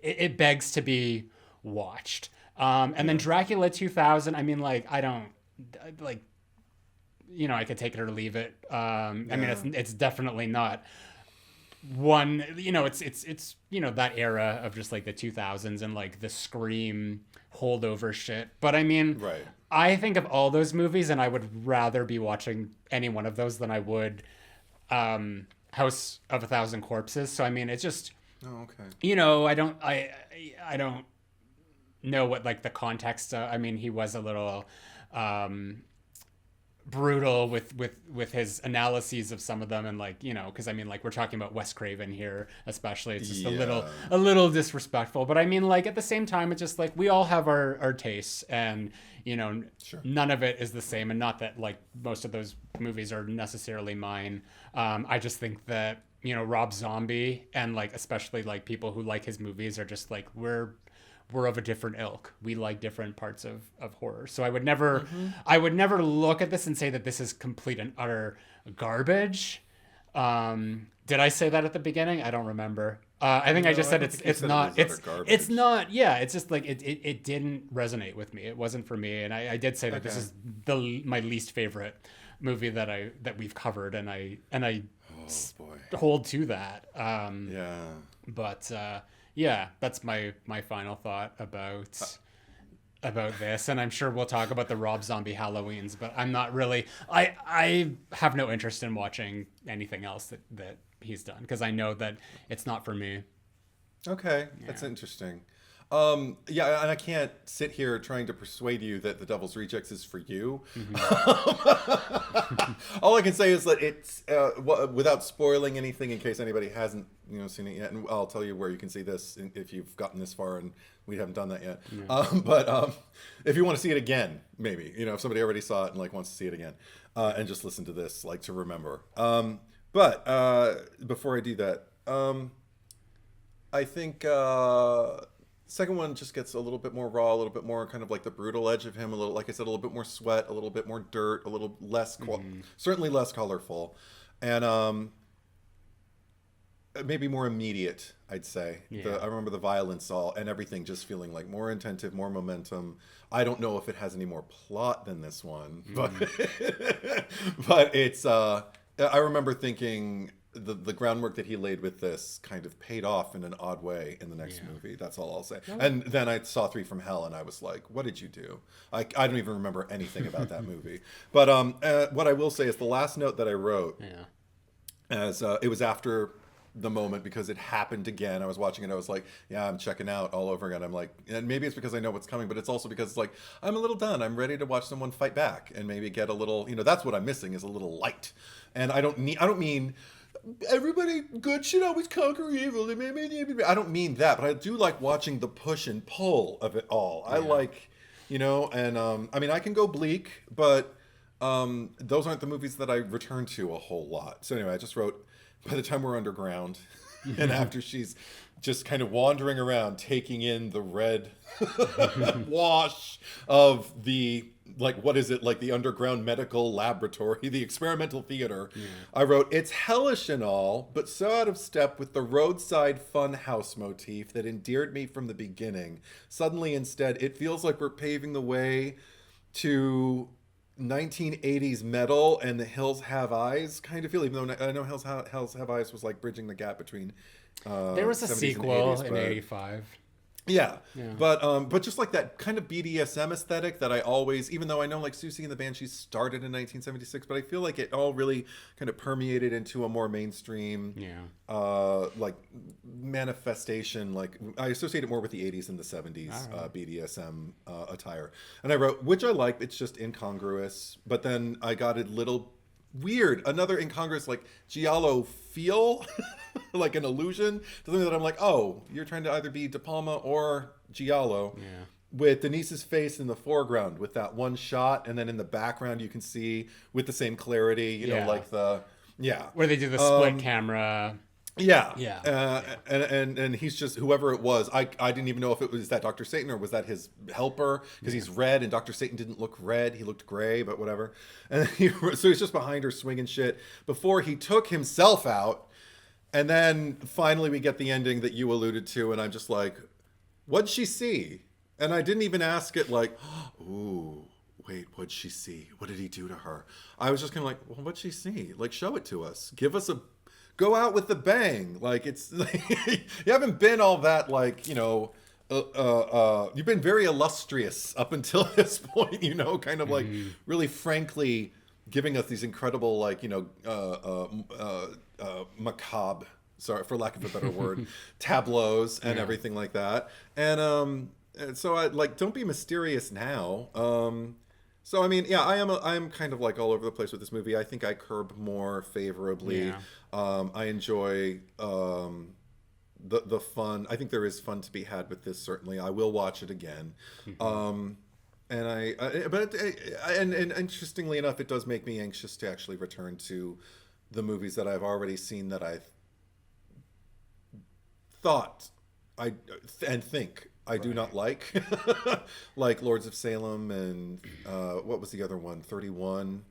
it begs to be watched. And then Dracula 2000. I mean, like, I don't like, you know, I could take it or leave it. I mean, it's definitely not one, you know, it's you know, that era of just like the 2000s and like the Scream holdover shit. But I mean, I think of all those movies and I would rather be watching any one of those than I would House of a Thousand Corpses. So I mean, it's just, you know, I don't know what like the context. I mean, he was a little brutal with his analyses of some of them, and like, you know, because I mean, like, we're talking about Wes Craven here, especially. It's just a little disrespectful. But I mean, like, at the same time, it's just like we all have our tastes, and you know, none of it is the same. And not that like most of those movies are necessarily mine. I just think that, you know, Rob Zombie and like especially like people who like his movies are just like we're of a different ilk. We like different parts of horror. So I would never look at this and say that this is complete and utter garbage. Did I say that at the beginning? I don't rememmy I think I just said it's not yeah, it's just like it didn't resonate with me. It wasn't for me. And I did say that this is my least favorite movie that we've covered, and I hold to that. But yeah, that's my final thought about this, and I'm sure we'll talk about the Rob Zombie Halloweens, but I'm not really. I have no interest in watching anything else that he's done because I know that it's not for me. Okay, that's interesting. Yeah, and I can't sit here trying to persuade you that The Devil's Rejects is for you. All I can say is that it's without spoiling anything, in case anybody hasn't seen it yet. And I'll tell you where you can see this if you've gotten this far, and we haven't done that yet. But if you want to see it again, maybe if somebody already saw it and wants to see it again, and just listen to this to remember. But before I do that, I think. Second one just gets a little bit more raw, a little bit more kind of the brutal edge of him, a little, like I said, a little bit more sweat, a little bit more dirt, a little less, certainly less colorful, and maybe more immediate, I'd say. I remember the violence and everything just feeling more intensive, more momentum. I don't know if it has any more plot than this one, but but it's. I remember thinking. The groundwork that he laid with this kind of paid off in an odd way in the next movie. That's all I'll say. And then I saw 3 from Hell, and I was like, what did you do? I don't even remember anything about that movie. But what I will say is the last note that I wrote, as it was after the moment because it happened again. I was watching it. I was like, yeah, I'm checking out all over again. I'm like, and maybe it's because I know what's coming, but it's also because I'm a little done. I'm ready to watch someone fight back and maybe get a little, that's what I'm missing is a little light. And I don't mean everybody good should always conquer evil. I don't mean that, but I do like watching the push and pull of it all. I like, and I mean, I can go bleak, but those aren't the movies that I return to a whole lot. So anyway, I just wrote, by the time we're underground and after she's just kind of wandering around, taking in the red wash of the, what is it, the underground medical laboratory, the experimental theater. I wrote, it's hellish and all, but so out of step with the roadside fun house motif that endeared me from the beginning. Suddenly, instead, it feels like we're paving the way to 1980s metal and The Hills Have Eyes kind of feel, even though I know Hills Have Eyes was bridging the gap between there was a sequel in 85. Yeah. But just that kind of BDSM aesthetic that I always, even though I know Susie and the Banshees started in 1976, but I feel like it all really kind of permeated into a more mainstream manifestation. I associate it more with the 80s and the 70s BDSM attire. And I wrote, which I like, it's just incongruous, but then I got a little weird, another incongruous giallo feel, an illusion to something that I'm oh, you're trying to either be De Palma or giallo, with Denise's face in the foreground with that one shot, and then in the background you can see with the same clarity, where they do the split camera. And he's just whoever it was. I didn't even know if it was that Dr. Satan or was that his helper, because he's red and Dr. Satan didn't look red, he looked gray, but whatever. And so he's just behind her swinging shit before he took himself out. And then finally we get the ending that you alluded to, and I'm just like, what'd she see? And I didn't even ask it ooh, wait, what'd she see? What did he do to her? I was just kind of well, what'd she see? Show it to us. Give us go out with the bang. It's you haven't been all that you've been very illustrious up until this point, kind of really frankly giving us these incredible macabre, sorry for lack of a better word, tableaus and everything like that. And so I don't be mysterious now. So I mean, I'm kind of all over the place with this movie. I think I curb more favorably. I enjoy the fun. I think there is fun to be had with this. Certainly, I will watch it again. And and interestingly enough, it does make me anxious to actually return to the movies that I've already seen that I thought and think I do not like Lords of Salem and what was the other one, 31,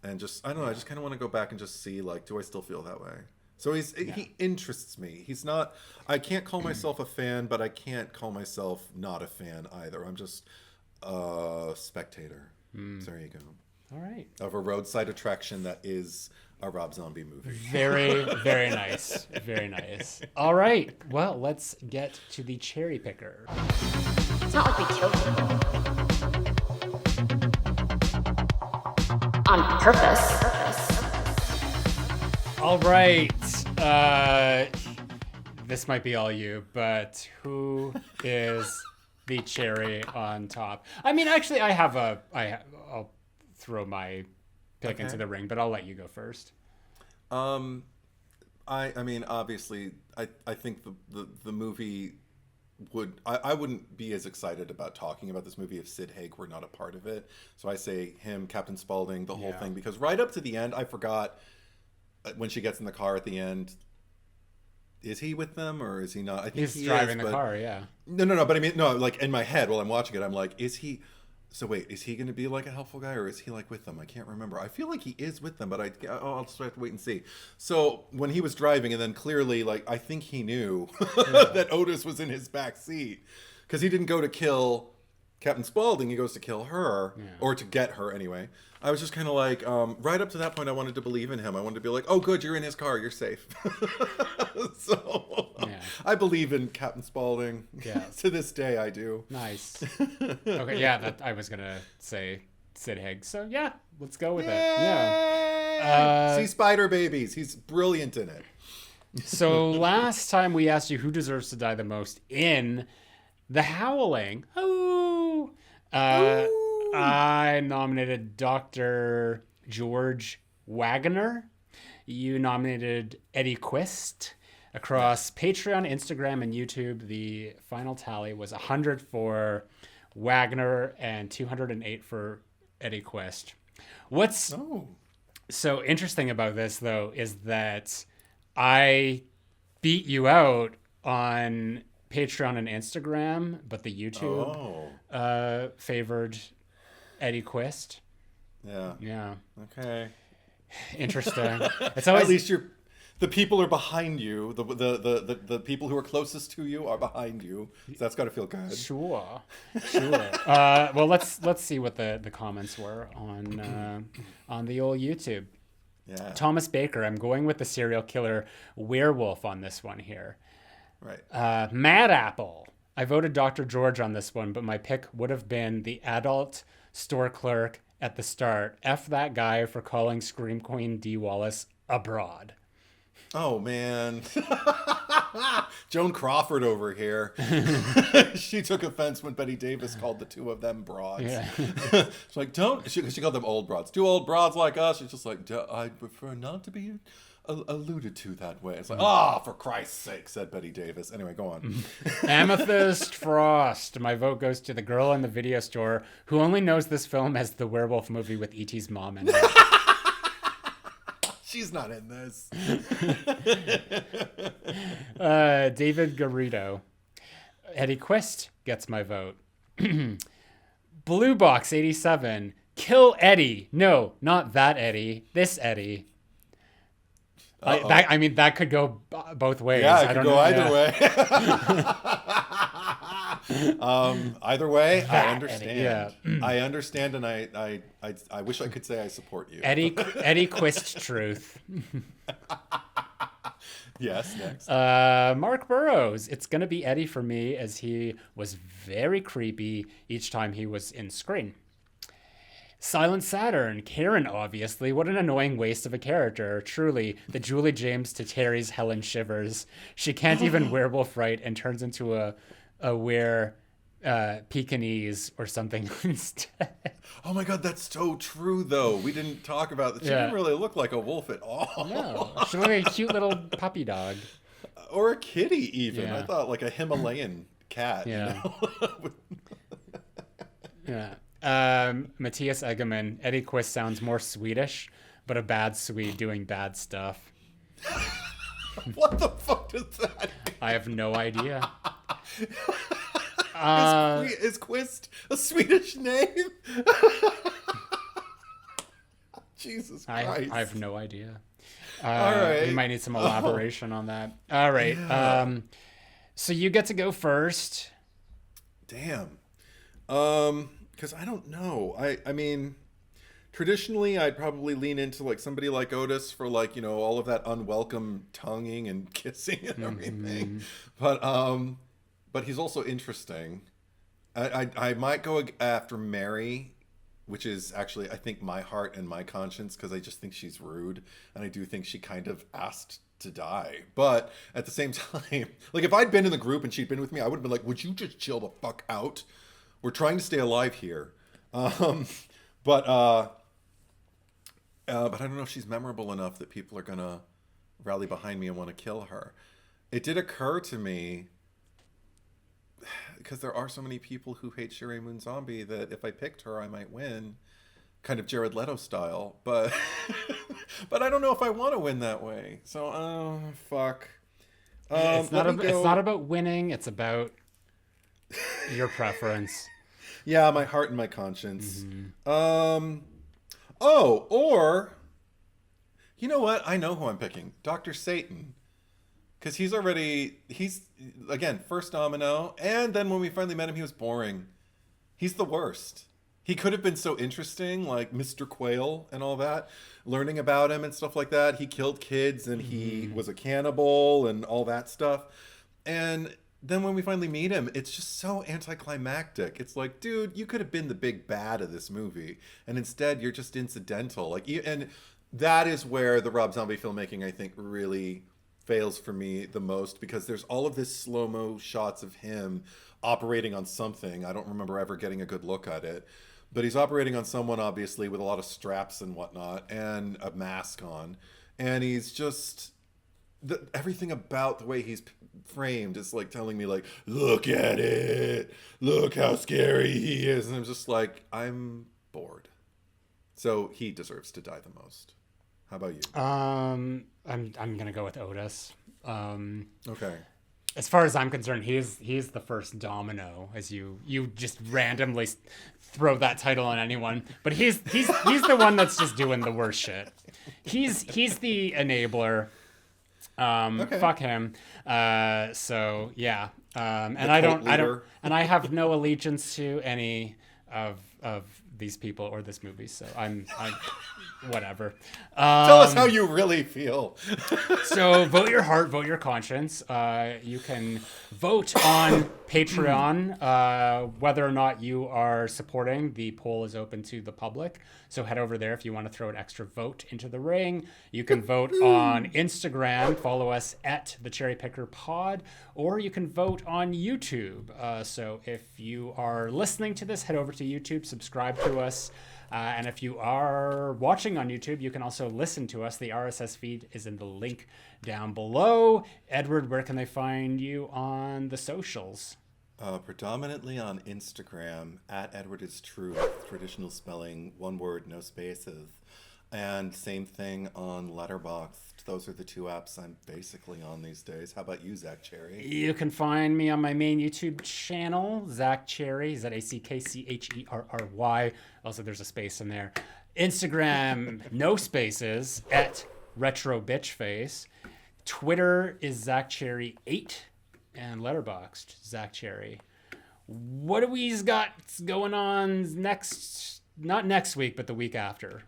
and just I don't know, I just kind of want to go back and just see do I still feel that way. So he interests me. He's not, I can't call myself a fan, but I can't call myself not a fan either. I'm just a spectator. So there you go. All right. Of a roadside attraction that is a Rob Zombie movie. Very, very nice. Very nice. All right. Well, let's get to the cherry picker. It's not like we killed people. On purpose. All right. this might be all you, but who is the cherry on top? I mean, actually, I'll throw my pick into the ring, but I'll let you go first. I mean, obviously, I think the movie I wouldn't be as excited about talking about this movie if Sid Haig were not a part of it. So I say him, Captain Spaulding, the whole thing, because right up to the end, I forgot when she gets in the car at the end. Is he with them or is he not? I think he's driving the car. Yeah. No. But I mean, no. Like in my head while I'm watching it, I'm like, is he? So wait, is he going to be like a helpful guy or is he like with them? I can't remember. I feel like he is with them, but I'll just have to wait and see. So when he was driving and then clearly, like, I think he knew that Otis was in his back seat because he didn't go to kill Captain Spaulding. He goes to kill her or to get her anyway. I was just kind of like, right up to that point, I wanted to believe in him. I wanted to be like, oh, good, you're in his car. You're safe. So I believe in Captain Spaulding. Yeah. To this day, I do. Nice. Okay, yeah, I was going to say Sid Haig. So, yeah, let's go with it. Yeah. See Spider Babies. He's brilliant in it. So last time we asked you who deserves to die the most in The Howling. Ooh. I nominated Dr. George Wagner. You nominated Eddie Quist. Across Patreon, Instagram, and YouTube, the final tally was 100 for Wagner and 208 for Eddie Quist. What's so interesting about this, though, is that I beat you out on Patreon and Instagram, but the YouTube favored Eddie Quist. Yeah. Okay. Interesting. It's always at least the people are behind you. The people who are closest to you are behind you. So that's got to feel good. Sure. Well, let's see what the comments were on the old YouTube. Yeah. Thomas Baker. I'm going with the serial killer werewolf on this one here. Right. Mad Apple. I voted Dr. George on this one, but my pick would have been the adult store clerk at the start. F that guy for calling Scream Queen Dee Wallace a broad. Oh, man. Joan Crawford over here. She took offense when Betty Davis called the two of them broads. Yeah. She's like, she called them old broads. Two old broads like us. She's just like, I'd prefer not to be alluded to that way. It's like, for Christ's sake, said Betty Davis. Anyway, go on. Amethyst Frost. My vote goes to the girl in the video store who only knows this film as the werewolf movie with E.T.'s mom in it. She's not in this. David Garrido. Eddie Quist gets my vote. Blue Box 87. Kill Eddie. No, not that Eddie. This Eddie. That could go both ways. Yeah, it could go either way. Either way, I understand. Yeah. I understand, and I wish I could say I support you. Eddie Quist truth. Yes, next. Mark Burrows. It's going to be Eddie for me, as he was very creepy each time he was in screen. Silent Saturn. Karen, obviously. What an annoying waste of a character. Truly, the Julie James to Terry's Helen Shivers. She can't even werewolf right and turns into a Pekingese or something instead. Oh my god, that's so true, though. We didn't talk about that. She didn't really look like a wolf at all. No, she looked like a cute little puppy dog. Or a kitty, even. Yeah. I thought like a Himalayan cat. Yeah. You know? Matthias Eggerman. Eddie Quist sounds more Swedish, but a bad Swede doing bad stuff. What the fuck does that mean? I have no idea. Is Quist a Swedish name? Jesus Christ. I have no idea. All right. We might need some elaboration on that. All right. Yeah. So you get to go first. Damn. Because I don't know. I mean, traditionally, I'd probably lean into like somebody like Otis for like, you know, all of that unwelcome tonguing and kissing and everything. But he's also interesting. I might go after Mary, which is actually, I think, my heart and my conscience, because I just think she's rude. And I do think she kind of asked to die. But at the same time, like if I'd been in the group and she'd been with me, I would have been like, would you just chill the fuck out? We're trying to stay alive here. But I don't know if she's memorable enough that people are going to rally behind me and want to kill her. It did occur to me, because there are so many people who hate Sheri Moon Zombie, that if I picked her, I might win. Kind of Jared Leto style. But but I don't know if I want to win that way. So, fuck. It's not about winning. It's about your preference. Yeah, my heart and my conscience. Or you know what? I know who I'm picking. Dr. Satan. Because he's again, first domino. And then when we finally met him, he was boring. He's the worst. He could have been so interesting, like Mr. Quail and all that. Learning about him and stuff like that. He killed kids and he was a cannibal and all that stuff. And then when we finally meet him, it's just so anticlimactic. It's like, dude, you could have been the big bad of this movie. And instead, you're just incidental. And that is where the Rob Zombie filmmaking, I think, really fails for me the most, because there's all of this slow-mo shots of him operating on something. I don't remember ever getting a good look at it, but he's operating on someone, obviously, with a lot of straps and whatnot and a mask on, and he's just everything about the way he's framed is like telling me, like, look at it, look how scary he is, and I'm just like, I'm bored. So he deserves to die the most. How about you? I'm gonna go with Otis. Okay. As far as I'm concerned, he's the first domino. As you just randomly throw that title on anyone, but he's the one that's just doing the worst shit. He's the enabler. Okay. Fuck him. So yeah. And I have no allegiance to any of these people or this movie, so I'm whatever. Tell us how you really feel. So vote your heart, vote your conscience. You can vote on Patreon whether or not you are supporting. The poll is open to the public, so head over there if you want to throw an extra vote into the ring. You can vote on Instagram, follow us at the Cherry Picker Pod, or you can vote on YouTube. So if you are listening to this, head over to YouTube, subscribe to us. And if you are watching on YouTube, you can also listen to us. The RSS feed is in the link down below. Edward, where can they find you on the socials? Predominantly on Instagram, at Edward is Truth, traditional spelling, one word, no spaces. And same thing on Letterboxd. Those are the two apps I'm basically on these days. How about you, Zack Cherry? You can find me on my main YouTube channel, Zack Cherry, ZACKCHERRY. Also, there's a space in there. Instagram, no spaces, at Retro Bitch Face. Twitter is ZackCherry8, and Letterboxd, Zack Cherry. What do we got going on next? Not next week, but the week after.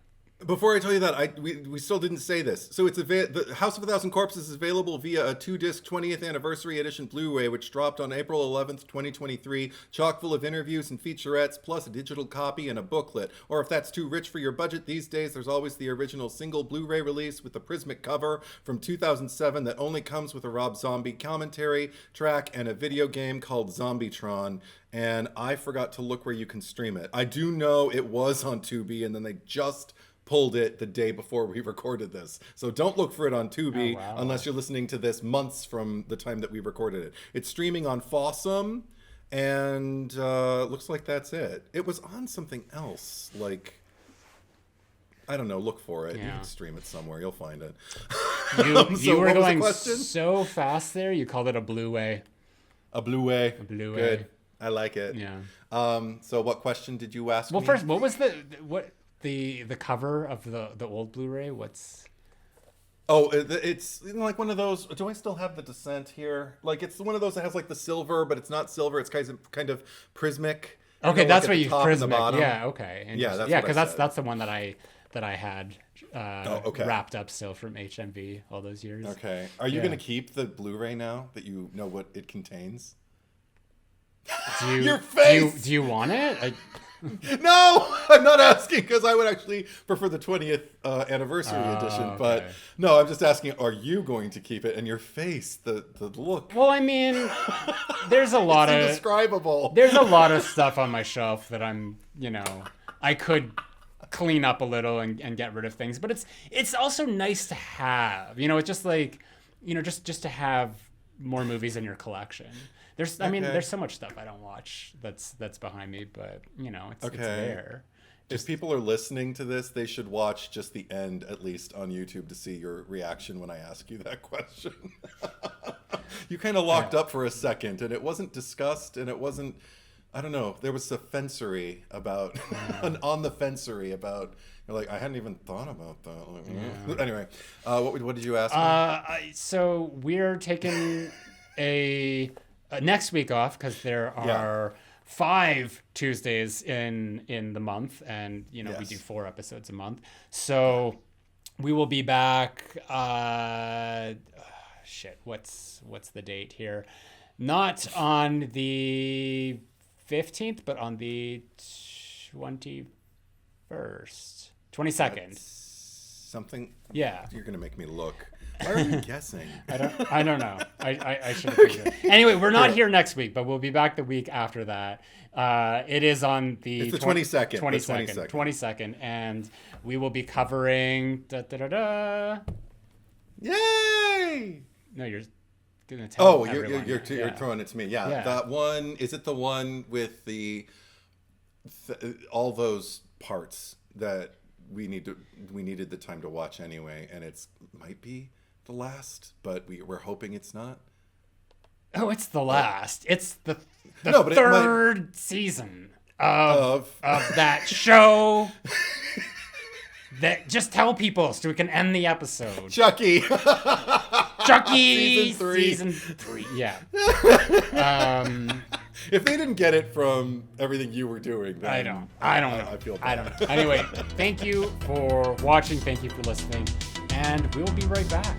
Before I tell you that, we still didn't say this. So the House of a Thousand Corpses is available via a 2-disc 20th Anniversary Edition Blu-ray, which dropped on April 11th, 2023, chock full of interviews and featurettes, plus a digital copy and a booklet. Or if that's too rich for your budget these days, there's always the original single Blu-ray release with the Prismic cover from 2007 that only comes with a Rob Zombie commentary track and a video game called Zombietron. And I forgot to look where you can stream it. I do know it was on Tubi, and then they just pulled it the day before we recorded this. So don't look for it on Tubi unless you're listening to this months from the time that we recorded it. It's streaming on Fossum, and looks like that's it. It was on something else, like, I don't know, look for it. Yeah. You can stream it somewhere, you'll find it. You were going so fast there, you called it a Blu-ray. A Blu-ray. A Blu-ray. Good. I like it. Yeah. So what question did you ask me? Well, first, what was the cover of the old Blu-ray? What's... Oh, it's like one of those. Do I still have the Descent here? Like, it's one of those that has like the silver, but it's not silver. It's kind of prismic. Okay, that's what you prismic. Yeah, okay. Yeah, because that's the one that I had wrapped up still from HMV all those years. Okay, are you gonna keep the Blu-ray now that you know what it contains? Your face. Do you want it? No, I'm not asking because I would actually prefer the 20th anniversary edition. Okay. But no, I'm just asking, are you going to keep it? And your face, the look. Well, I mean, there's a lot It's of indescribable. there's a lot of stuff on my shelf that I'm, I could clean up a little and get rid of things, but it's also nice to have. It's just like, just to have more movies in your collection. There's so much stuff I don't watch that's behind me, but it's there. If people are listening to this, they should watch just the end, at least on YouTube, to see your reaction when I ask you that question. You kind of locked up for a second, and it wasn't discussed, and it wasn't, I don't know, there was a fencery about, an on the fencery about, you're like, I hadn't even thought about that. Like, Anyway, what did you ask me? So we're taking a next week off because there are 5 Tuesdays in the month, and we do 4 episodes a month. So we will be back. What's the date here? Not on the 15th, but on the 21st, 22nd. Something. Yeah. You're gonna make me look. Why are you guessing? I don't know. I should have figured. Anyway, we're not here next week, but we'll be back the week after that. It is on the It's the 22nd. 22nd, and we will be covering Yay! No, you're gonna tell. Oh, everyone. you're throwing it to me. Yeah, that one. Is it the one with all those parts that we needed the time to watch anyway, and might be the last, but we're hoping it's not. Oh, it's the last. It's the No, but third season of that show. That just tell people so we can end the episode. Chucky. Chucky Season 3. Season 3. Yeah. If they didn't get it from everything you were doing, then I don't know. I feel bad. I don't know. Anyway, thank you for watching. Thank you for listening. And we'll be right back.